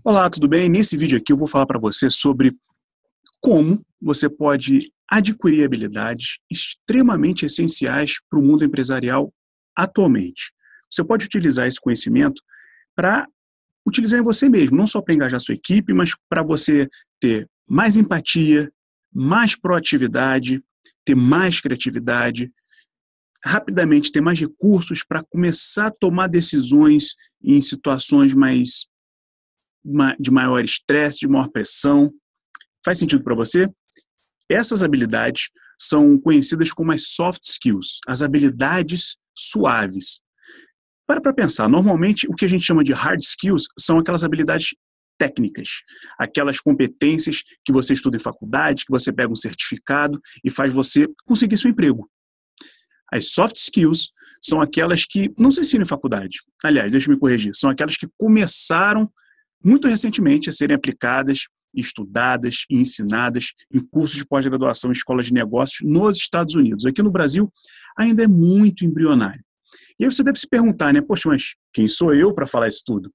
Olá, tudo bem? Nesse vídeo aqui eu vou falar para você sobre como você pode adquirir habilidades extremamente essenciais para o mundo empresarial atualmente. Você pode utilizar esse conhecimento para utilizar em você mesmo, não só para engajar sua equipe, mas para você ter mais empatia, mais proatividade, ter mais criatividade, rapidamente ter mais recursos para começar a tomar decisões em situações de maior estresse, de maior pressão. Faz sentido para você? Essas habilidades são conhecidas como as soft skills, as habilidades suaves. Para pensar, normalmente o que a gente chama de hard skills são aquelas habilidades técnicas, aquelas competências que você estuda em faculdade, que você pega um certificado e faz você conseguir seu emprego. As soft skills são aquelas que não se ensinam em faculdade. Aliás, deixa eu me corrigir, são aquelas que começaram muito recentemente a serem aplicadas, estudadas e ensinadas em cursos de pós-graduação em escolas de negócios nos Estados Unidos. Aqui no Brasil ainda é muito embrionário. E aí você deve se perguntar, né? Poxa, mas quem sou eu para falar isso tudo?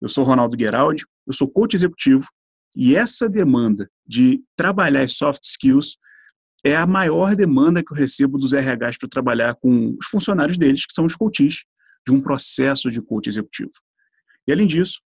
Eu sou Ronaldo Gueraldi, eu sou coach executivo e essa demanda de trabalhar as soft skills é a maior demanda que eu recebo dos RHs para trabalhar com os funcionários deles, que são os coaches, de um processo de coach executivo. E além disso,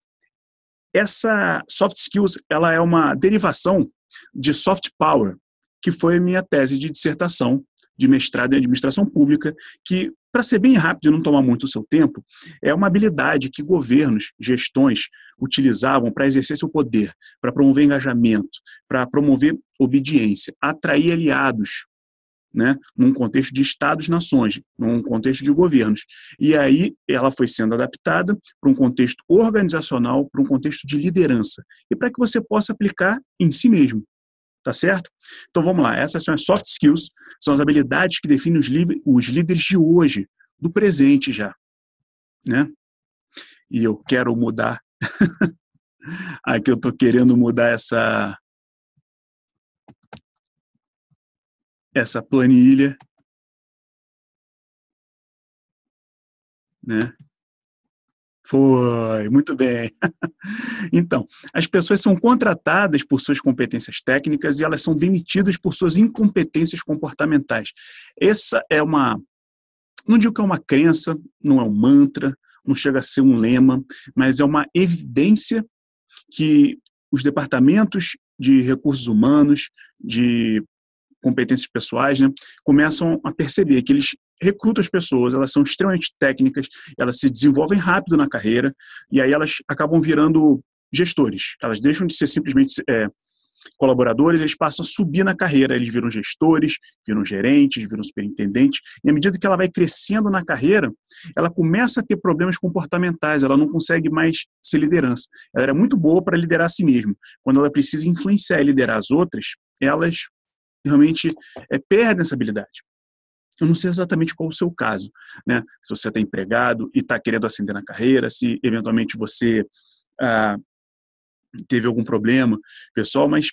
essa soft skills, ela é uma derivação de soft power, que foi a minha tese de dissertação de mestrado em administração pública, que, para ser bem rápido e não tomar muito o seu tempo, é uma habilidade que governos, gestões utilizavam para exercer seu poder, para promover engajamento, para promover obediência, atrair aliados, né, num contexto de estados-nações, num contexto de governos. E aí ela foi sendo adaptada para um contexto organizacional, para um contexto de liderança, e para que você possa aplicar em si mesmo. Tá certo? Então vamos lá, essas são as soft skills, são as habilidades que definem os líderes de hoje, do presente já, né? E eu quero mudar, aqui eu estou querendo mudar essa planilha, né? Foi, muito bem. Então, as pessoas são contratadas por suas competências técnicas e elas são demitidas por suas incompetências comportamentais. Essa é não digo que é uma crença, não é um mantra, não chega a ser um lema, mas é uma evidência que os departamentos de recursos humanos, de competências pessoais, né, começam a perceber que eles recrutam as pessoas, elas são extremamente técnicas, elas se desenvolvem rápido na carreira e aí elas acabam virando gestores. Elas deixam de ser simplesmente colaboradores, eles passam a subir na carreira, eles viram gestores, viram gerentes, viram superintendentes, e à medida que ela vai crescendo na carreira, ela começa a ter problemas comportamentais, ela não consegue mais ser liderança. Ela era muito boa para liderar a si mesma. Quando ela precisa influenciar e liderar as outras, elas realmente perdem essa habilidade. Eu não sei exatamente qual o seu caso, né? Se você está empregado e está querendo ascender na carreira, se eventualmente você teve algum problema pessoal, mas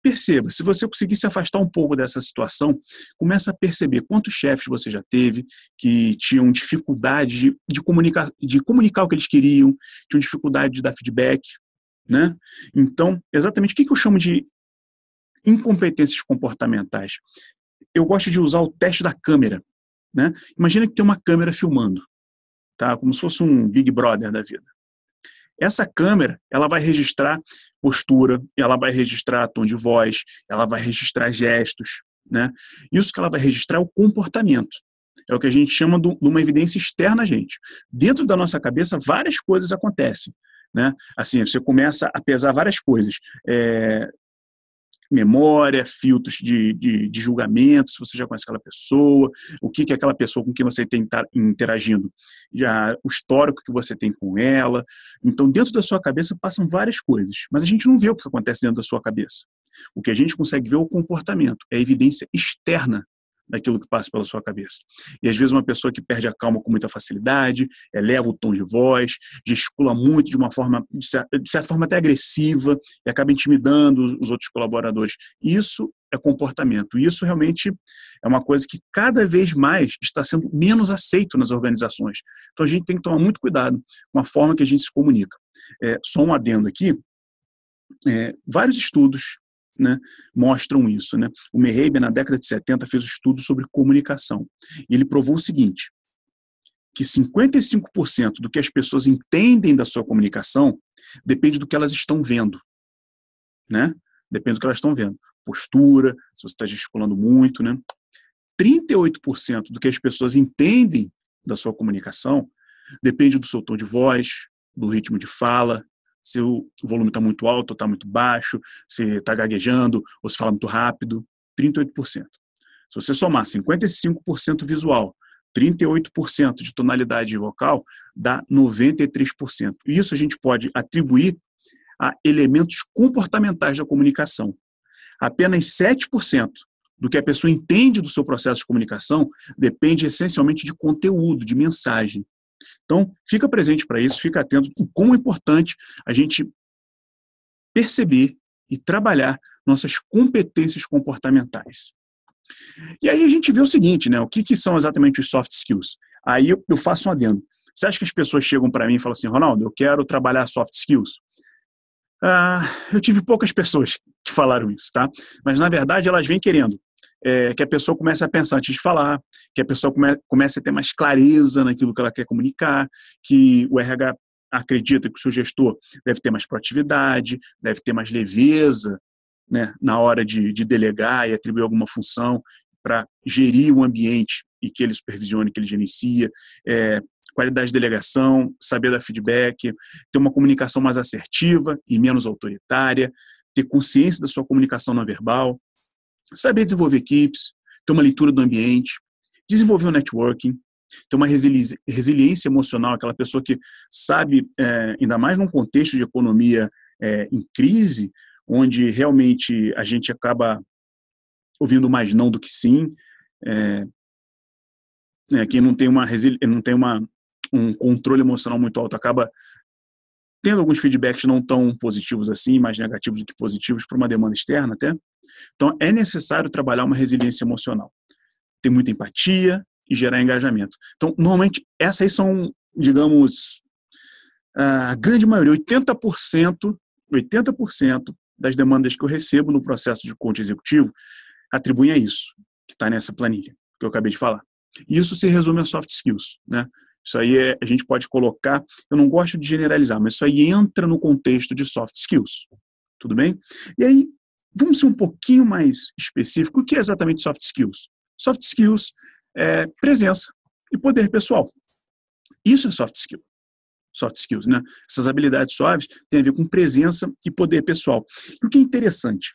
perceba, se você conseguir se afastar um pouco dessa situação, começa a perceber quantos chefes você já teve que tinham dificuldade de comunicar o que eles queriam, tinham dificuldade de dar feedback, né? Então, exatamente o que eu chamo de incompetências comportamentais? Eu gosto de usar o teste da câmera, né? Imagina que tem uma câmera filmando, tá? Como se fosse um Big Brother da vida. Essa câmera, ela vai registrar postura, ela vai registrar tom de voz, ela vai registrar gestos, né? Isso que ela vai registrar é o comportamento. É o que a gente chama de uma evidência externa a gente. Dentro da nossa cabeça, várias coisas acontecem, né? Assim, você começa a pesar várias coisas. Memória, filtros de julgamento, se você já conhece aquela pessoa, o que aquela pessoa com quem você tem interagindo, já, o histórico que você tem com ela. Então, dentro da sua cabeça passam várias coisas, mas a gente não vê o que acontece dentro da sua cabeça. O que a gente consegue ver é o comportamento, é a evidência externa daquilo que passa pela sua cabeça. E às vezes uma pessoa que perde a calma com muita facilidade, eleva o tom de voz, gesticula muito de uma forma, de certa forma até agressiva, e acaba intimidando os outros colaboradores. Isso é comportamento. Isso realmente é uma coisa que cada vez mais está sendo menos aceito nas organizações. Então a gente tem que tomar muito cuidado com a forma que a gente se comunica. Só um adendo aqui, vários estudos, né, mostram isso, né? O Mehrabian, na década de 70, fez um estudo sobre comunicação. E ele provou o seguinte, que 55% do que as pessoas entendem da sua comunicação depende do que elas estão vendo, né? Depende do que elas estão vendo. Postura, se você está gesticulando muito, né? 38% do que as pessoas entendem da sua comunicação depende do seu tom de voz, do ritmo de fala, se o volume está muito alto ou está muito baixo, se está gaguejando ou se fala muito rápido. 38%. Se você somar 55% visual, 38% de tonalidade vocal, dá 93%. E isso a gente pode atribuir a elementos comportamentais da comunicação. Apenas 7% do que a pessoa entende do seu processo de comunicação depende essencialmente de conteúdo, de mensagem. Então, fica presente para isso, fica atento com como é importante a gente perceber e trabalhar nossas competências comportamentais. E aí a gente vê o seguinte, né? O que são exatamente os soft skills? Aí eu faço um adendo. Você acha que as pessoas chegam para mim e falam assim, Ronaldo, eu quero trabalhar soft skills? Eu tive poucas pessoas que falaram isso, tá? Mas, na verdade, elas vêm querendo que a pessoa comece a pensar antes de falar, que a pessoa comece a ter mais clareza naquilo que ela quer comunicar, que o RH acredita que o seu gestor deve ter mais proatividade, deve ter mais leveza, né, na hora de delegar e atribuir alguma função para gerir o ambiente e que ele supervisione, que ele gerencia, qualidade de delegação, saber dar feedback, ter uma comunicação mais assertiva e menos autoritária, ter consciência da sua comunicação não verbal, saber desenvolver equipes, ter uma leitura do ambiente, desenvolver o networking, ter uma resiliência emocional, aquela pessoa que sabe, ainda mais num contexto de economia em crise, onde realmente a gente acaba ouvindo mais não do que sim, quem não tem um controle emocional muito alto acaba tendo alguns feedbacks não tão positivos assim, mais negativos do que positivos para uma demanda externa até. Então, é necessário trabalhar uma resiliência emocional. Ter muita empatia e gerar engajamento. Então, normalmente, essas aí são, digamos, a grande maioria, 80% das demandas que eu recebo no processo de coach executivo atribuem a isso, que está nessa planilha que eu acabei de falar. E isso se resume a soft skills, né? Isso aí a gente pode colocar, eu não gosto de generalizar, mas isso aí entra no contexto de soft skills. Tudo bem? E aí, vamos ser um pouquinho mais específico. O que é exatamente soft skills? Soft skills é presença e poder pessoal. Isso é soft skill. Soft skills, né? Essas habilidades suaves têm a ver com presença e poder pessoal. E o que é interessante,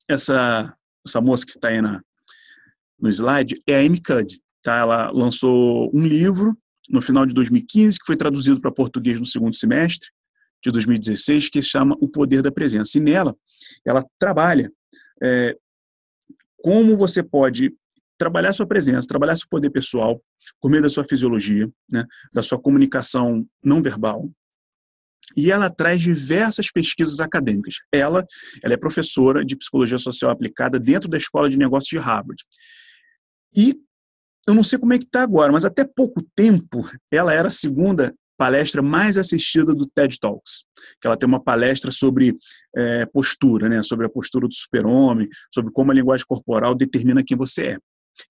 essa moça que está aí no slide é a Amy Cuddy. Tá? Ela lançou um livro no final de 2015, que foi traduzido para português no segundo semestre de 2016, que se chama O Poder da Presença. E nela, ela trabalha como você pode trabalhar sua presença, trabalhar seu poder pessoal, por meio da sua fisiologia, né, da sua comunicação não verbal. E ela traz diversas pesquisas acadêmicas. Ela é professora de Psicologia Social Aplicada dentro da Escola de Negócios de Harvard. E eu não sei como é que está agora, mas até pouco tempo ela era a segunda palestra mais assistida do TED Talks, que ela tem uma palestra sobre postura, né, sobre a postura do super-homem, sobre como a linguagem corporal determina quem você é.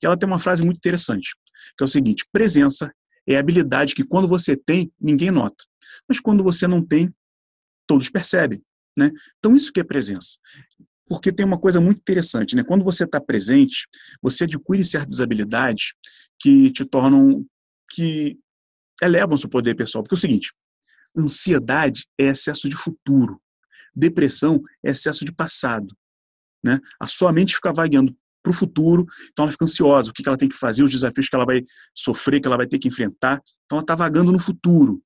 E ela tem uma frase muito interessante, que é o seguinte: presença é a habilidade que quando você tem, ninguém nota, mas quando você não tem, todos percebem, né? Então isso que é presença. Porque tem uma coisa muito interessante, né? Quando você está presente, você adquire certas habilidades que te tornam, que elevam seu poder pessoal. Porque é o seguinte, ansiedade é excesso de futuro, depressão é excesso de passado, né? A sua mente fica vagueando para o futuro, então ela fica ansiosa, o que ela tem que fazer, os desafios que ela vai sofrer, que ela vai ter que enfrentar, então ela está vagando no futuro.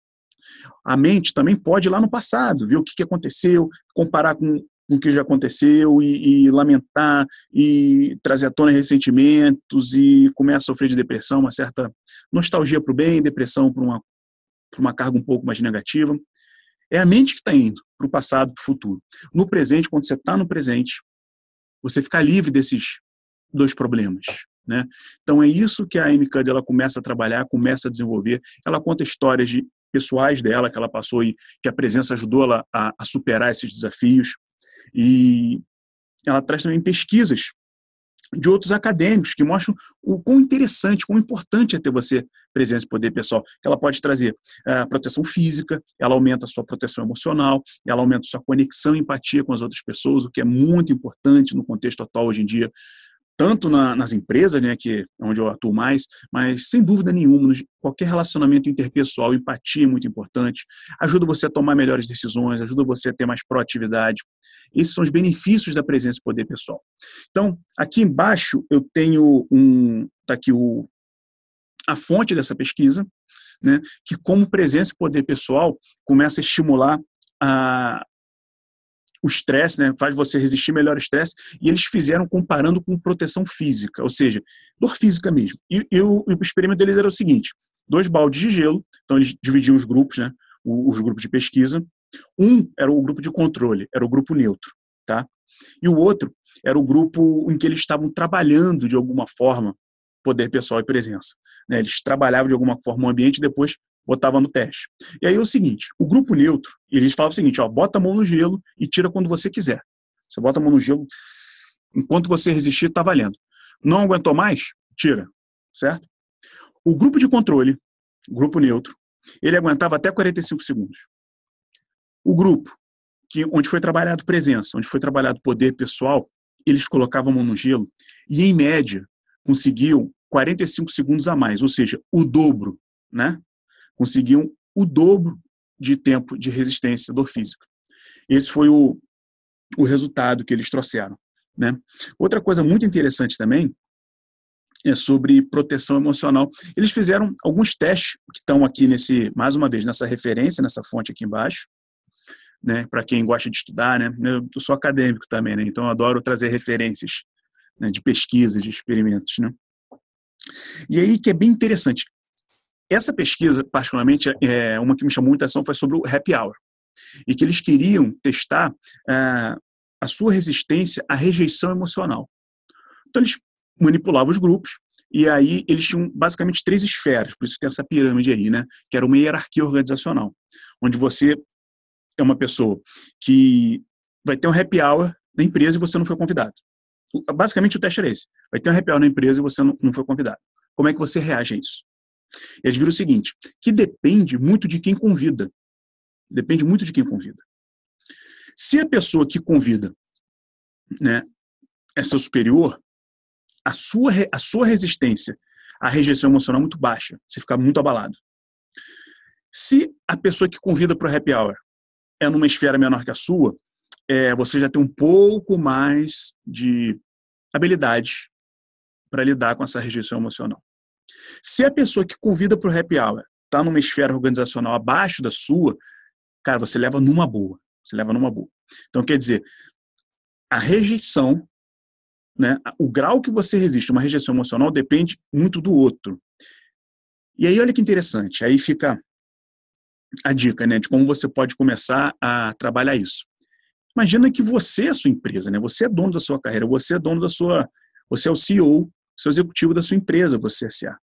A mente também pode ir lá no passado, ver o que aconteceu, comparar com o que já aconteceu e lamentar e trazer à tona ressentimentos e começa a sofrer de depressão, uma certa nostalgia para o bem, depressão para uma carga um pouco mais negativa. É a mente que está indo para o passado, para o futuro. No presente, quando você está no presente, você fica livre desses dois problemas, né? Então é isso que a Amy Cuddy ela começa a trabalhar, começa a desenvolver. Ela conta histórias de pessoais dela, que ela passou e que a presença ajudou ela a superar esses desafios. E ela traz também pesquisas de outros acadêmicos que mostram o quão interessante, quão importante é ter você presença e poder pessoal, que ela pode trazer proteção física, ela aumenta a sua proteção emocional, ela aumenta a sua conexão e empatia com as outras pessoas, o que é muito importante no contexto atual hoje em dia, tanto nas empresas, né, que é onde eu atuo mais, mas sem dúvida nenhuma, qualquer relacionamento interpessoal, empatia é muito importante, ajuda você a tomar melhores decisões, ajuda você a ter mais proatividade. Esses são os benefícios da presença e poder pessoal. Então, aqui embaixo eu tenho tá aqui a fonte dessa pesquisa, né, que como presença e poder pessoal começa a estimular o estresse, né, faz você resistir melhor ao estresse, e eles fizeram comparando com proteção física, ou seja, dor física mesmo. E o experimento deles era o seguinte, 2 baldes de gelo, então eles dividiam os grupos, né, os grupos de pesquisa, um era o grupo de controle, era o grupo neutro, tá? E o outro era o grupo em que eles estavam trabalhando de alguma forma poder pessoal e presença, né? Eles trabalhavam de alguma forma o ambiente e depois botava no teste. E aí é o seguinte, o grupo neutro, eles falavam o seguinte, ó, bota a mão no gelo e tira quando você quiser. Você bota a mão no gelo, enquanto você resistir, tá valendo. Não aguentou mais? Tira, certo? O grupo de controle, o grupo neutro, ele aguentava até 45 segundos. O grupo, onde foi trabalhado presença, onde foi trabalhado poder pessoal, eles colocavam a mão no gelo e, em média, conseguiam 45 segundos a mais, ou seja, o dobro, né? Conseguiam o dobro de tempo de resistência à dor física. Esse foi o resultado que eles trouxeram, né? Outra coisa muito interessante também é sobre proteção emocional. Eles fizeram alguns testes que estão aqui mais uma vez, nessa referência, nessa fonte aqui embaixo, né? Para quem gosta de estudar, né? Eu sou acadêmico também, né? Então eu adoro trazer referências, né, de pesquisas, de experimentos, né? E aí que é bem interessante. Essa pesquisa, particularmente, uma que me chamou muita atenção foi sobre o happy hour, e que eles queriam testar a sua resistência à rejeição emocional. Então, eles manipulavam os grupos, e aí eles tinham basicamente 3 esferas, por isso que tem essa pirâmide aí, né? Que era uma hierarquia organizacional, onde você é uma pessoa que vai ter um happy hour na empresa e você não foi convidado. Basicamente, o teste era esse. Vai ter um happy hour na empresa e você não foi convidado. Como é que você reage a isso? E eles viram o seguinte, que depende muito de quem convida. Depende muito de quem convida. Se a pessoa que convida, né, é seu superior, a sua resistência à rejeição emocional é muito baixa. Você fica muito abalado. Se a pessoa que convida para o happy hour é numa esfera menor que a sua, você já tem um pouco mais de habilidade para lidar com essa rejeição emocional. Se a pessoa que convida para o happy hour está numa esfera organizacional abaixo da sua, cara, você leva numa boa. Você leva numa boa. Então, quer dizer, a rejeição, né, o grau que você resiste a uma rejeição emocional depende muito do outro. E aí, olha que interessante, aí fica a dica, né, de como você pode começar a trabalhar isso. Imagina que você é a sua empresa, né? Você é dono da sua carreira, você é dono você é o CEO, seu executivo da sua empresa, você é SA.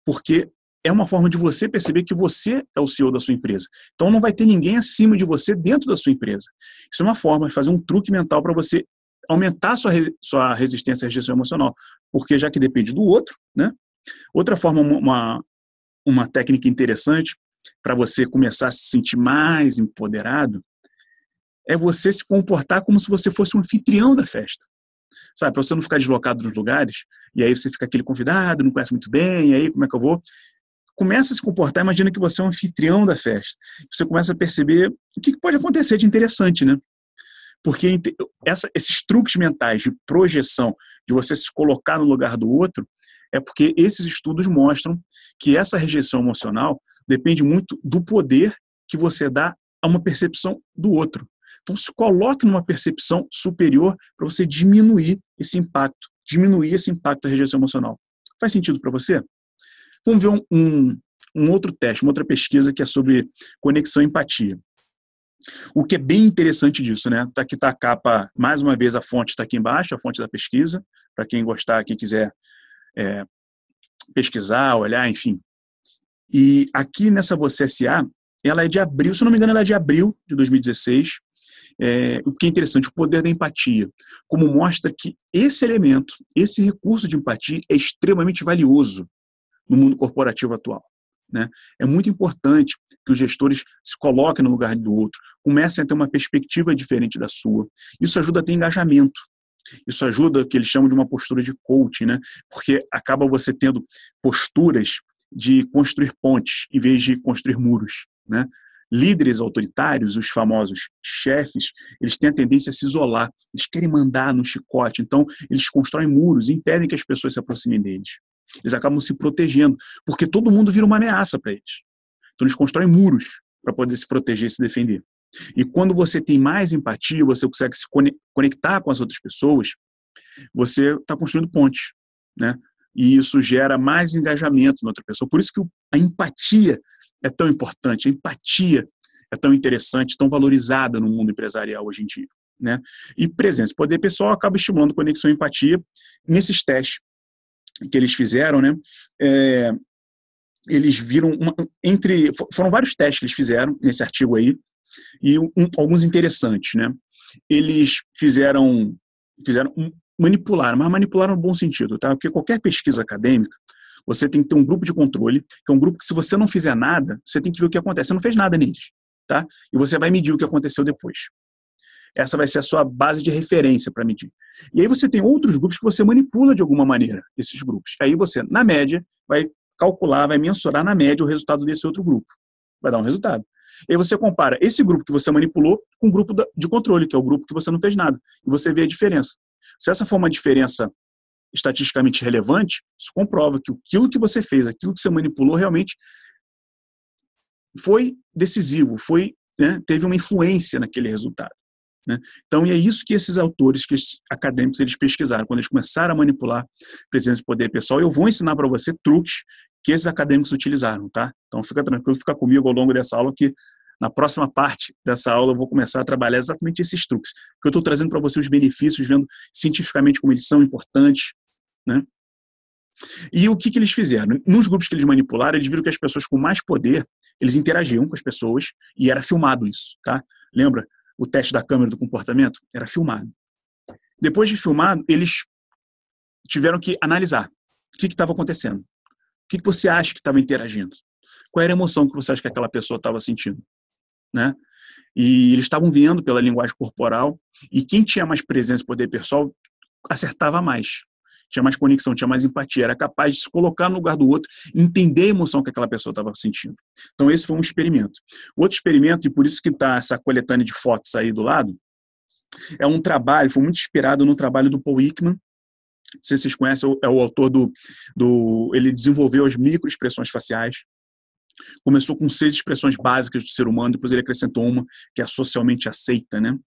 Porque é uma forma de você perceber que você é o CEO da sua empresa. Então não vai ter ninguém acima de você dentro da sua empresa. Isso é uma forma de fazer um truque mental para você aumentar sua resistência à rejeição emocional, porque já que depende do outro, né? Outra forma, uma técnica interessante para você começar a se sentir mais empoderado é você se comportar como se você fosse um anfitrião da festa. Sabe, para você não ficar deslocado nos lugares, e aí você fica aquele convidado, não conhece muito bem, e aí como é que eu vou? Começa a se comportar, imagina que você é um anfitrião da festa. Você começa a perceber o que pode acontecer de interessante, né? Porque esses truques mentais de projeção, de você se colocar no lugar do outro, é porque esses estudos mostram que essa rejeição emocional depende muito do poder que você dá a uma percepção do outro. Então, se coloque numa percepção superior para você diminuir esse impacto da rejeição emocional. Faz sentido para você? Vamos ver um outro teste, uma outra pesquisa que é sobre conexão e empatia. O que é bem interessante disso, né? Aqui está a capa, mais uma vez a fonte está aqui embaixo, a fonte da pesquisa, para quem gostar, quem quiser pesquisar, olhar, enfim. E aqui nessa Você SA, ela é de abril, se não me engano, ela é de abril de 2016. O que é interessante, o poder da empatia, como mostra que esse elemento, esse recurso de empatia é extremamente valioso no mundo corporativo atual, né? É muito importante que os gestores se coloquem no lugar do outro, comecem a ter uma perspectiva diferente da sua. Isso ajuda a ter engajamento. Isso ajuda o que eles chamam de uma postura de coaching, né? Porque acaba você tendo posturas de construir pontes em vez de construir muros, né? Líderes autoritários, os famosos chefes, eles têm a tendência a se isolar, eles querem mandar no chicote, então eles constroem muros, impedem que as pessoas se aproximem deles. Eles acabam se protegendo, porque todo mundo vira uma ameaça para eles. Então eles constroem muros para poder se proteger e se defender. E quando você tem mais empatia, você consegue se conectar com as outras pessoas, você está construindo pontes, né? E isso gera mais engajamento na outra pessoa. Por isso que a empatia é tão importante, a empatia é tão interessante, tão valorizada no mundo empresarial hoje em dia, né? E presença, poder pessoal acaba estimulando conexão e empatia. Nesses testes que eles fizeram, né? Eles viram foram vários testes que eles fizeram nesse artigo aí, e alguns interessantes, né? Eles manipularam, mas manipularam no bom sentido, tá? Porque qualquer pesquisa acadêmica, você tem que ter um grupo de controle, que é um grupo que, se você não fizer nada, você tem que ver o que acontece. Você não fez nada neles, tá? E você vai medir o que aconteceu depois. Essa vai ser a sua base de referência para medir. E aí você tem outros grupos que você manipula de alguma maneira, esses grupos. Aí você, na média, vai calcular, vai mensurar na média o resultado desse outro grupo. Vai dar um resultado. E aí você compara esse grupo que você manipulou com o grupo de controle, que é o grupo que você não fez nada. E você vê a diferença. Se essa for uma diferença estatisticamente relevante, isso comprova que aquilo que você fez, aquilo que você manipulou, realmente foi decisivo, né, teve uma influência naquele resultado, né? Então, é isso que esses autores, que esses acadêmicos, eles pesquisaram. Quando eles começaram a manipular presença e poder pessoal, eu vou ensinar para você truques que esses acadêmicos utilizaram, tá? Então, fica tranquilo, fica comigo ao longo dessa aula, que na próxima parte dessa aula eu vou começar a trabalhar exatamente esses truques, porque eu estou trazendo para você os benefícios, vendo cientificamente como eles são importantes, né? E o que eles fizeram? Nos grupos que eles manipularam, eles viram que as pessoas com mais poder, eles interagiam com as pessoas, e era filmado isso, tá? Lembra o teste da câmera do comportamento? Era filmado. Depois de filmado, eles tiveram que analisar o que estava acontecendo. O que você acha que estava interagindo? Qual era a emoção que você acha que aquela pessoa estava sentindo, né? E eles estavam vendo pela linguagem corporal, e quem tinha mais presença e poder pessoal acertava mais. Tinha mais conexão, tinha mais empatia, era capaz de se colocar no lugar do outro, entender a emoção que aquela pessoa estava sentindo. Então, esse foi um experimento. Outro experimento, e por isso que está essa coletânea de fotos aí do lado, é um trabalho, foi muito inspirado no trabalho do Paul Ekman. Não sei se vocês conhecem, é o autor ele desenvolveu as microexpressões faciais. Começou com 6 expressões básicas do ser humano, depois ele acrescentou uma que é a socialmente aceita, né?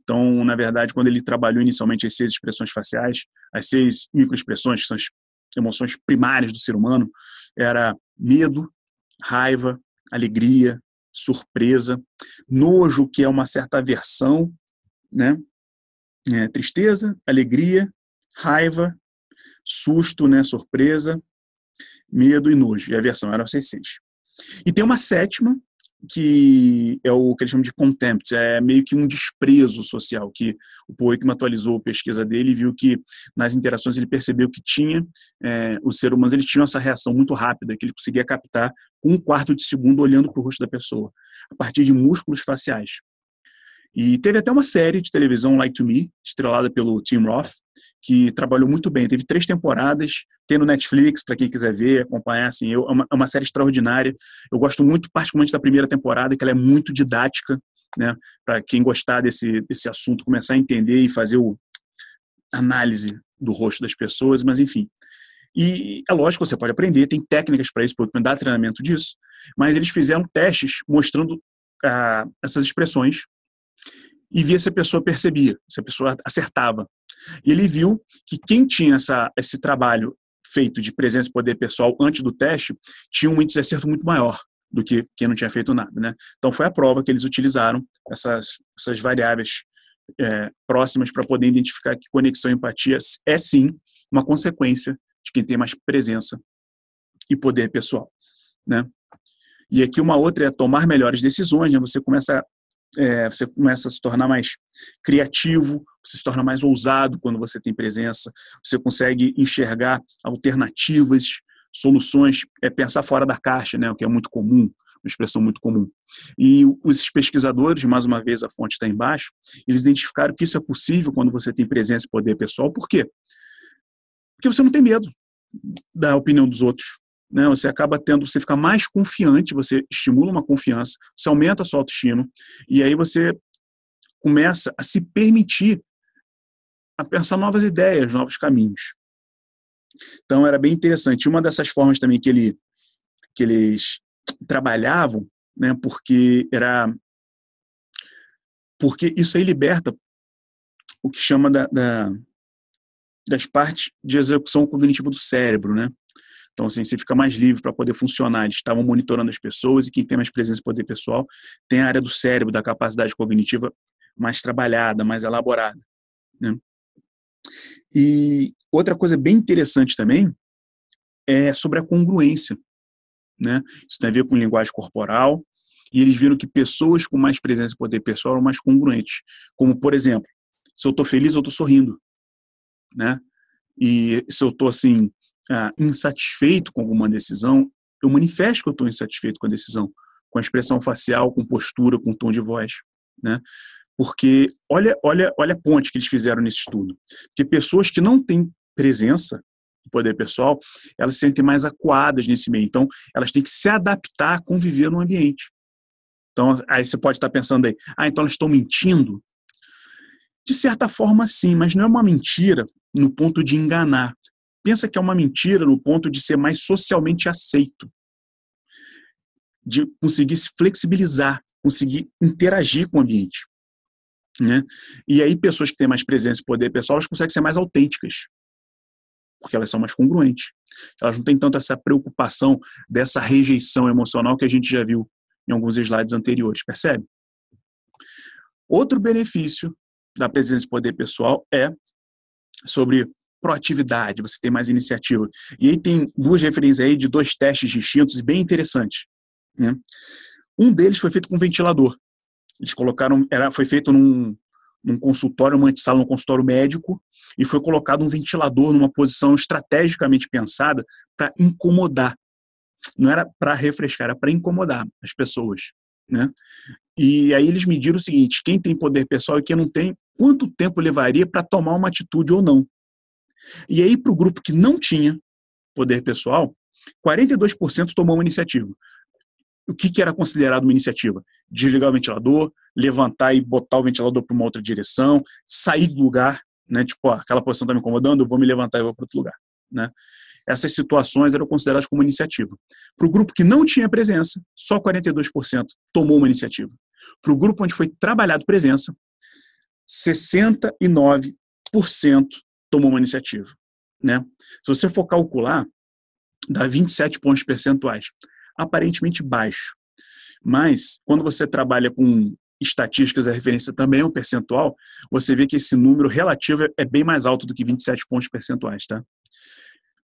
Então, na verdade, quando ele trabalhou inicialmente as 6 expressões faciais, as 6 microexpressões, que são as emoções primárias do ser humano, era medo, raiva, alegria, surpresa, nojo, que é uma certa aversão, né? Tristeza, alegria, raiva, susto, né? Surpresa, medo e nojo. E aversão eram essas 6. E tem uma 7ª, que é o que eles chamam de contempt, é meio que um desprezo social, que o Paul Ekman atualizou a pesquisa dele e viu que nas interações ele percebeu que os seres humanos, eles tinham essa reação muito rápida, que ele conseguia captar com 1/4 de segundo olhando para o rosto da pessoa, a partir de músculos faciais. E teve até uma série de televisão, Lie to Me, estrelada pelo Tim Roth, que trabalhou muito bem. Teve 3 temporadas, tem no Netflix, para quem quiser ver, acompanhar. Assim, é uma série extraordinária. Eu gosto muito, particularmente, da primeira temporada, que ela é muito didática, né? Para quem gostar desse assunto, começar a entender e fazer a análise do rosto das pessoas, mas enfim. E é lógico, você pode aprender, tem técnicas para isso, pode dar treinamento disso, mas eles fizeram testes mostrando essas expressões, e via se a pessoa percebia, se a pessoa acertava. E ele viu que quem tinha esse trabalho feito de presença e poder pessoal antes do teste tinha um índice de acerto muito maior do que quem não tinha feito nada, né? Então foi a prova que eles utilizaram essas variáveis próximas para poder identificar que conexão e empatia é sim uma consequência de quem tem mais presença e poder pessoal, né? E aqui uma outra é tomar melhores decisões, né? Você começa a se tornar mais criativo, você se torna mais ousado quando você tem presença, você consegue enxergar alternativas, soluções, pensar fora da caixa, né? O que é muito comum, uma expressão muito comum. E os pesquisadores, mais uma vez a fonte está embaixo, eles identificaram que isso é possível quando você tem presença e poder pessoal. Por quê? Porque você não tem medo da opinião dos outros, né? Você fica mais confiante, você estimula uma confiança, você aumenta a sua autoestima, e aí você começa a se permitir a pensar novas ideias, novos caminhos. Então era bem interessante. Uma dessas formas também que eles trabalhavam, né, porque isso aí liberta o que chama das partes de execução cognitiva do cérebro, né? Então, assim, você fica mais livre para poder funcionar. Eles estavam monitorando as pessoas e quem tem mais presença e poder pessoal tem a área do cérebro, da capacidade cognitiva mais trabalhada, mais elaborada, né? E outra coisa bem interessante também é sobre a congruência, né? Isso tem a ver com linguagem corporal, e eles viram que pessoas com mais presença e poder pessoal eram mais congruentes. Como, por exemplo, se eu estou feliz, eu estou sorrindo, né? E se eu estou, assim, insatisfeito com alguma decisão, eu manifesto que eu estou insatisfeito com a decisão, com a expressão facial, com postura, com tom de voz, né? Porque olha a ponte que eles fizeram nesse estudo. Porque pessoas que não têm presença, poder pessoal, elas se sentem mais acuadas nesse meio. Então, elas têm que se adaptar a conviver no ambiente. Então, aí você pode estar pensando aí, então elas estão mentindo? De certa forma, sim, mas não é uma mentira no ponto de enganar. Pensa que é uma mentira no ponto de ser mais socialmente aceito, de conseguir se flexibilizar, conseguir interagir com o ambiente, né? E aí pessoas que têm mais presença e poder pessoal, elas conseguem ser mais autênticas, porque elas são mais congruentes. Elas não têm tanto essa preocupação dessa rejeição emocional que a gente já viu em alguns slides anteriores, percebe? Outro benefício da presença e poder pessoal é sobre proatividade, você tem mais iniciativa. E aí tem duas referências aí de dois testes distintos e bem interessantes, né? Um deles foi feito com ventilador. Eles colocaram, foi feito num consultório, uma antessala, num consultório médico, e foi colocado um ventilador numa posição estrategicamente pensada para incomodar. Não era para refrescar, era para incomodar as pessoas, né? E aí eles mediram o seguinte: quem tem poder pessoal e quem não tem, quanto tempo levaria para tomar uma atitude ou não. E aí, para o grupo que não tinha poder pessoal, 42% tomou uma iniciativa. O que era considerado uma iniciativa? Desligar o ventilador, levantar e botar o ventilador para uma outra direção, sair do lugar, né? Tipo, aquela posição está me incomodando, eu vou me levantar e vou para outro lugar, né? Essas situações eram consideradas como iniciativa. Para o grupo que não tinha presença, só 42% tomou uma iniciativa. Para o grupo onde foi trabalhado presença, 69% tomou uma iniciativa, né? Se você for calcular, dá 27 pontos percentuais. Aparentemente baixo. Mas, quando você trabalha com estatísticas, a referência também é um percentual, você vê que esse número relativo é bem mais alto do que 27 pontos percentuais, tá?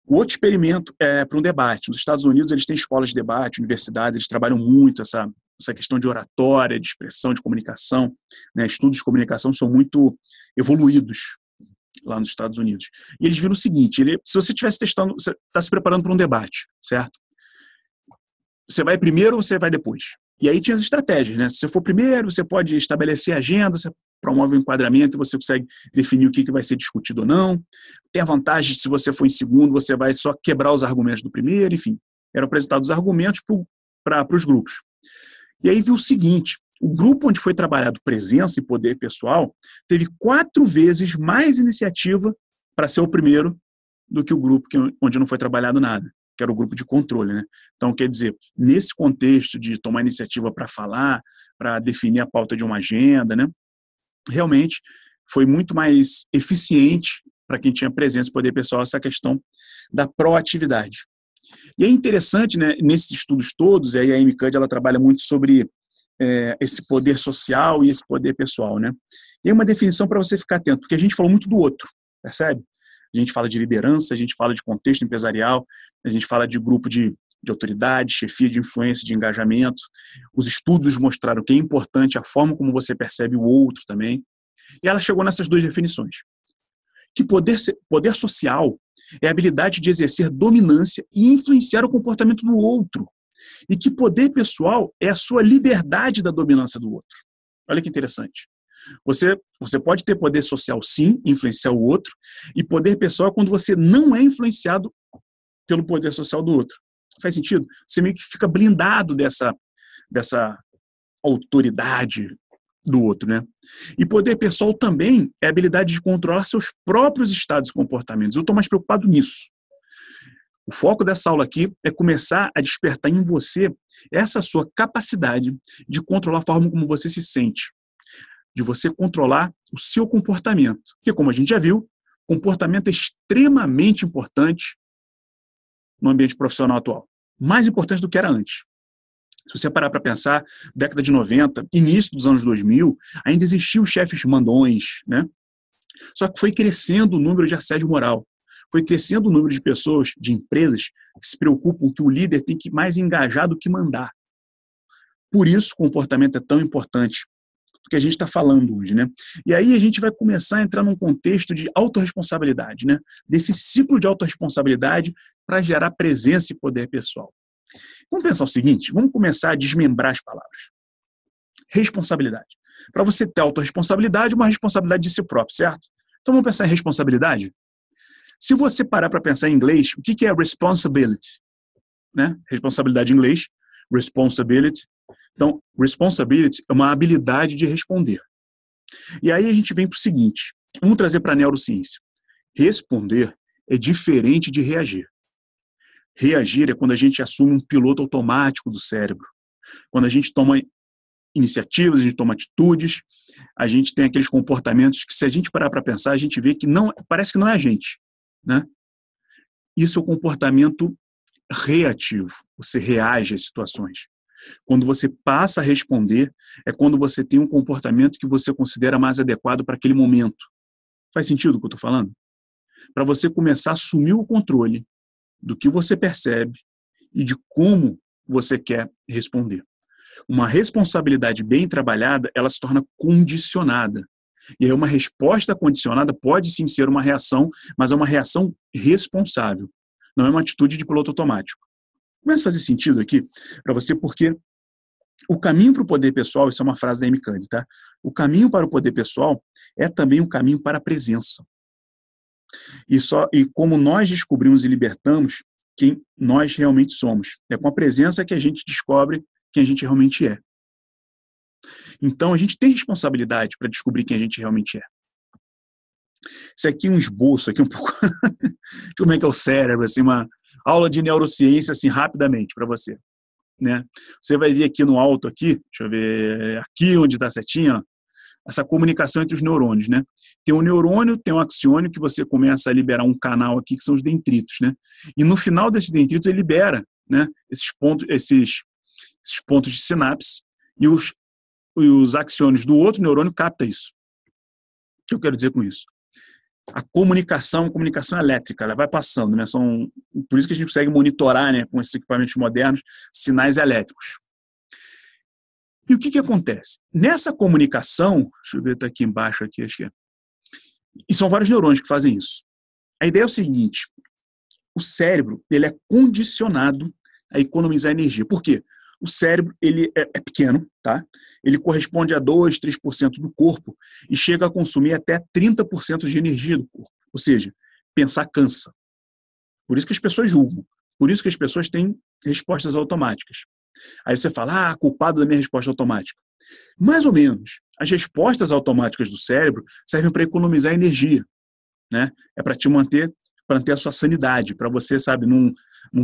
O outro experimento é para um debate. Nos Estados Unidos, eles têm escolas de debate, universidades, eles trabalham muito essa questão de oratória, de expressão, de comunicação, né? Estudos de comunicação são muito evoluídos lá nos Estados Unidos. E eles viram o seguinte: se você estivesse testando, você está se preparando para um debate, certo? Você vai primeiro ou você vai depois? E aí tinha as estratégias, né? Se você for primeiro, você pode estabelecer a agenda, você promove o enquadramento e você consegue definir o que vai ser discutido ou não. Tem a vantagem de, se você for em segundo, você vai só quebrar os argumentos do primeiro, enfim. Eram apresentados os argumentos para os grupos. E aí viu o seguinte: o grupo onde foi trabalhado presença e poder pessoal teve 4 vezes mais iniciativa para ser o primeiro do que o grupo onde não foi trabalhado nada, que era o grupo de controle, né? Então, quer dizer, nesse contexto de tomar iniciativa para falar, para definir a pauta de uma agenda, né? Realmente foi muito mais eficiente para quem tinha presença e poder pessoal essa questão da proatividade. E é interessante, né, nesses estudos todos, e aí a Amy Cuddy, ela trabalha muito sobre esse poder social e esse poder pessoal, né? E é uma definição para você ficar atento, porque a gente falou muito do outro, percebe? A gente fala de liderança, a gente fala de contexto empresarial, a gente fala de grupo de de autoridade, chefia de influência, de engajamento. Os estudos mostraram que é importante a forma como você percebe o outro também. E ela chegou nessas duas definições. Que poder social é a habilidade de exercer dominância e influenciar o comportamento do outro. E que poder pessoal é a sua liberdade da dominância do outro. Olha que interessante. Você pode ter poder social, sim, influenciar o outro, e poder pessoal é quando você não é influenciado pelo poder social do outro. Faz sentido? Você meio que fica blindado dessa autoridade do outro, né? E poder pessoal também é a habilidade de controlar seus próprios estados e comportamentos. Eu estou mais preocupado nisso. O foco dessa aula aqui é começar a despertar em você essa sua capacidade de controlar a forma como você se sente, de você controlar o seu comportamento. Porque, como a gente já viu, comportamento é extremamente importante no ambiente profissional atual. Mais importante do que era antes. Se você parar para pensar, década de 90, início dos anos 2000, ainda existiam chefes mandões, né? Só que foi crescendo o número de assédio moral. Foi crescendo o número de pessoas, de empresas, que se preocupam que o líder tem que mais engajar do que mandar. Por isso o comportamento é tão importante do que a gente está falando hoje, né? E aí a gente vai começar a entrar num contexto de autorresponsabilidade, né? Desse ciclo de autorresponsabilidade para gerar presença e poder pessoal. Vamos pensar o seguinte, vamos começar a desmembrar as palavras. Responsabilidade. Para você ter autorresponsabilidade, uma responsabilidade de si próprio, certo? Então vamos pensar em responsabilidade? Se você parar para pensar em inglês, o que é responsibility? Né? Responsabilidade em inglês, responsibility. Então, responsibility é uma habilidade de responder. E aí a gente vem para o seguinte, vamos trazer para a neurociência. Responder é diferente de reagir. Reagir é quando a gente assume um piloto automático do cérebro. Quando a gente toma iniciativas, a gente toma atitudes, a gente tem aqueles comportamentos que, se a gente parar para pensar, a gente vê que não, parece que não é a gente, né? Isso é o comportamento reativo. Você reage às situações. Quando você passa a responder, é quando você tem um comportamento que você considera mais adequado para aquele momento. Faz sentido o que eu estou falando? Para você começar a assumir o controle do que você percebe e de como você quer responder. Uma responsabilidade bem trabalhada, ela se torna condicionada. E aí uma resposta condicionada pode sim ser uma reação, mas é uma reação responsável. Não é uma atitude de piloto automático. Começa a fazer sentido aqui para você, porque o caminho para o poder pessoal, isso é uma frase da Amy Cuddy, tá? O caminho para o poder pessoal é também um caminho para a presença. E como nós descobrimos e libertamos quem nós realmente somos. É com a presença que a gente descobre quem a gente realmente é. Então, a gente tem responsabilidade para descobrir quem a gente realmente é. Isso aqui é um esboço, aqui um pouco como é que é o cérebro, assim, uma aula de neurociência, assim, rapidamente para você. Né? Você vai ver aqui no alto, aqui, deixa eu ver, aqui onde está a setinha, ó, essa comunicação entre os neurônios, né? Tem um neurônio, tem um axiônio que você começa a liberar um canal aqui que são os dendritos, né? E no final desses dendritos ele libera, né, esses pontos de sinapse e os axiônios do outro neurônio captam isso. O que eu quero dizer com isso? A comunicação elétrica, ela vai passando, né? Por isso que a gente consegue monitorar, né, com esses equipamentos modernos, sinais elétricos. E o que acontece? Nessa comunicação, deixa eu ver, está aqui embaixo, aqui, acho que é. E são vários neurônios que fazem isso. A ideia é o seguinte, o cérebro ele é condicionado a economizar energia. Por quê? O cérebro ele é pequeno, tá? Ele corresponde a 2, 3% do corpo e chega a consumir até 30% de energia do corpo. Ou seja, pensar cansa. Por isso que as pessoas julgam. Por isso que as pessoas têm respostas automáticas. Aí você fala, culpado da minha resposta automática. Mais ou menos. As respostas automáticas do cérebro servem para economizar energia, né? É para te manter a sua sanidade, para você, sabe, não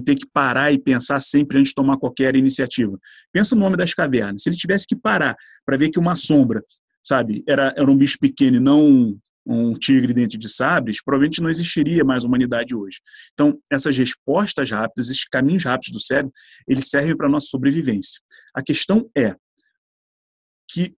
ter que parar e pensar sempre antes de tomar qualquer iniciativa. Pensa no Homem das Cavernas. Se ele tivesse que parar para ver que uma sombra, sabe, era um bicho pequeno e não um tigre dentro de sabres, provavelmente não existiria mais humanidade hoje. Então, essas respostas rápidas, esses caminhos rápidos do cérebro, eles servem para a nossa sobrevivência. A questão é que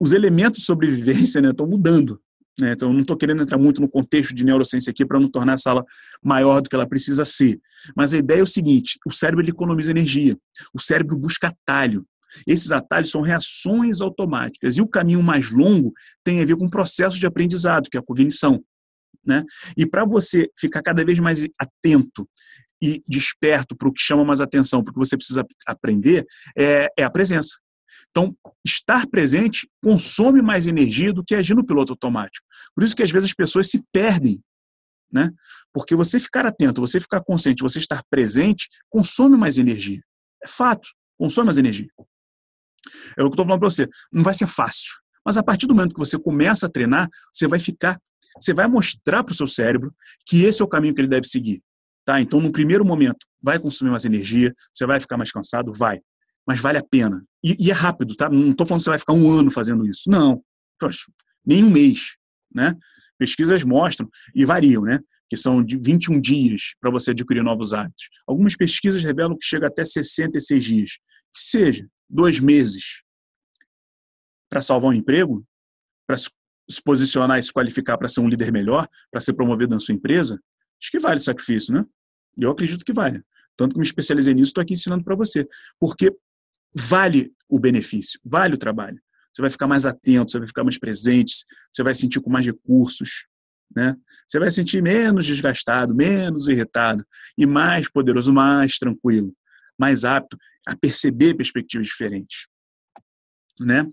os elementos de sobrevivência, né, estão mudando. né? Então, eu não estou querendo entrar muito no contexto de neurociência aqui para não tornar essa aula maior do que ela precisa ser. Mas a ideia é o seguinte, o cérebro ele economiza energia, o cérebro busca atalho. Esses atalhos são reações automáticas e o caminho mais longo tem a ver com o processo de aprendizado, que é a cognição, né? E para você ficar cada vez mais atento e desperto para o que chama mais atenção, para o que você precisa aprender, é a presença. Então, estar presente consome mais energia do que agir no piloto automático. Por isso que às vezes as pessoas se perdem, né? Porque você ficar atento, você ficar consciente, você estar presente, consome mais energia. É fato, consome mais energia. É o que eu estou falando para você. Não vai ser fácil. Mas a partir do momento que você começa a treinar, você vai mostrar para o seu cérebro que esse é o caminho que ele deve seguir. Tá? Então, no primeiro momento, vai consumir mais energia, você vai ficar mais cansado, vai. Mas vale a pena. E é rápido, tá? Não estou falando que você vai ficar 1 ano fazendo isso. Não. Poxa, nem 1 mês. Né? Pesquisas mostram, e variam, né? Que são de 21 dias para você adquirir novos hábitos. Algumas pesquisas revelam que chega até 66 dias. Que seja 2 meses para salvar um emprego, para se posicionar e se qualificar para ser um líder melhor, para ser promovido na sua empresa, acho que vale o sacrifício, né? Eu acredito que vale. Tanto que me especializei nisso, estou aqui ensinando para você. Porque vale o benefício, vale o trabalho. Você vai ficar mais atento, você vai ficar mais presente, você vai sentir com mais recursos, né? Você vai sentir menos desgastado, menos irritado e mais poderoso, mais tranquilo, mais apto a perceber perspectivas diferentes, né?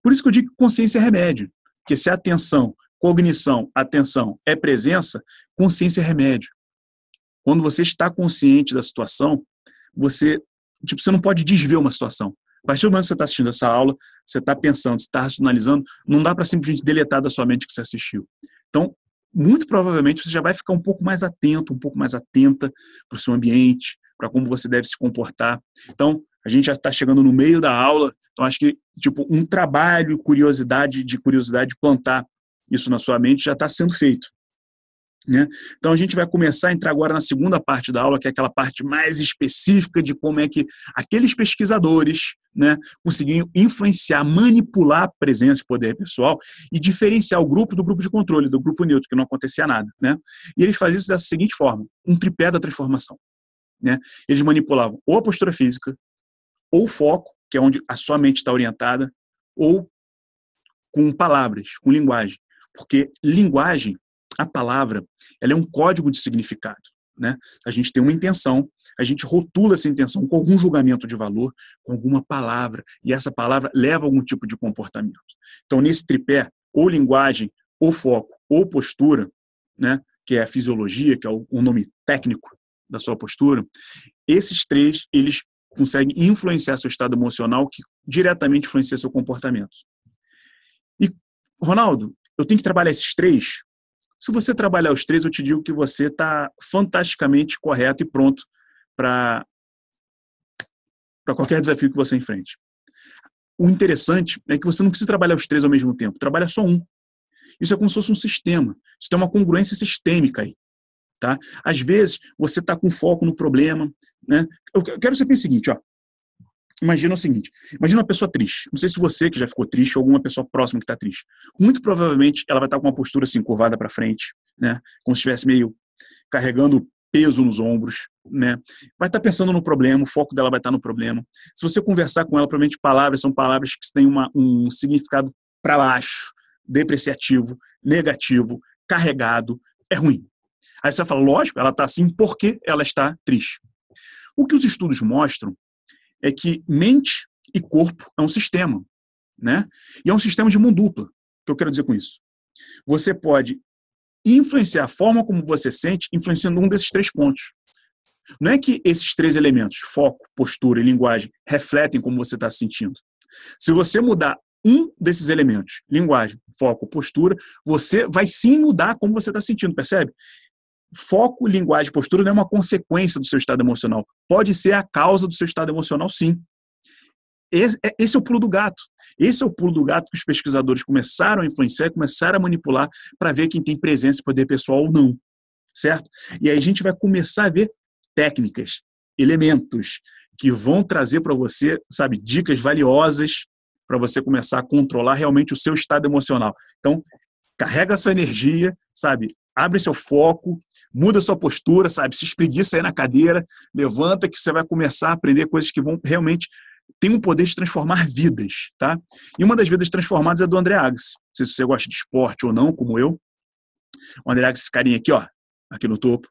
Por isso que eu digo que consciência é remédio, porque se atenção, cognição, atenção é presença, consciência é remédio. Quando você está consciente da situação, você não pode desver uma situação. A partir do momento que você está assistindo essa aula, você está pensando, você está racionalizando, não dá para simplesmente deletar da sua mente que você assistiu. Então, muito provavelmente você já vai ficar um pouco mais atento, um pouco mais atenta para o seu ambiente, para como você deve se comportar. Então, a gente já está chegando no meio da aula, então acho que um trabalho, curiosidade, plantar isso na sua mente já está sendo feito. Né? Então a gente vai começar a entrar agora na segunda parte da aula, que é aquela parte mais específica de como é que aqueles pesquisadores, né, conseguiam influenciar, manipular a presença e poder pessoal e diferenciar o grupo do grupo de controle, do grupo neutro, que não acontecia nada. Né? E eles faziam isso dessa seguinte forma, um tripé da transformação. Né? Eles manipulavam ou a postura física, ou o foco, que é onde a sua mente está orientada, ou com palavras, com linguagem. Porque linguagem, a palavra, ela é um código de significado. Né? A gente tem uma intenção, a gente rotula essa intenção com algum julgamento de valor, com alguma palavra, e essa palavra leva a algum tipo de comportamento. Então, nesse tripé, ou linguagem, ou foco, ou postura, né, que é a fisiologia, que é o nome técnico da sua postura, esses 3, eles conseguem influenciar seu estado emocional, que diretamente influencia seu comportamento. E, Ronaldo, eu tenho que trabalhar esses 3? Se você trabalhar os 3, eu te digo que você está fantasticamente correto e pronto para qualquer desafio que você enfrente. O interessante é que você não precisa trabalhar os 3 ao mesmo tempo, trabalha só um. Isso é como se fosse um sistema. Isso tem uma congruência sistêmica aí. Tá? Às vezes, você está com foco no problema. Né? Eu quero que você pense o seguinte, ó. Imagina o seguinte, imagina uma pessoa triste. Não sei se você que já ficou triste ou alguma pessoa próxima que está triste. Muito provavelmente ela vai estar com uma postura assim, curvada para frente, né? Como se estivesse meio carregando peso nos ombros, né? Vai estar pensando no problema, o foco dela vai estar no problema. Se você conversar com ela, provavelmente palavras são palavras que têm um significado para baixo, depreciativo, negativo, carregado, é ruim. Aí você vai falar, lógico, ela está assim porque ela está triste. O que os estudos mostram é que mente e corpo é um sistema, né? E é um sistema de mão dupla. O que eu quero dizer com isso? Você pode influenciar a forma como você sente, influenciando um desses 3 pontos. Não é que esses 3 elementos, foco, postura e linguagem, refletem como você está se sentindo. Se você mudar um desses elementos, linguagem, foco, postura, você vai sim mudar como você está sentindo, percebe? Foco, linguagem, postura não é uma consequência do seu estado emocional. Pode ser a causa do seu estado emocional, sim. Esse é o pulo do gato. Esse é o pulo do gato que os pesquisadores começaram a influenciar, começaram a manipular para ver quem tem presença e poder pessoal ou não. Certo? E aí a gente vai começar a ver técnicas, elementos que vão trazer para você, sabe, dicas valiosas para você começar a controlar realmente o seu estado emocional. Então, carrega a sua energia, sabe? Abre seu foco, muda sua postura, sabe? Se espreguiça aí na cadeira, levanta que você vai começar a aprender coisas que vão realmente ter um poder de transformar vidas, tá? E uma das vidas transformadas é do André Agassi. Não sei se você gosta de esporte ou não, como eu. O André Agassi, esse carinha aqui, ó, aqui no topo.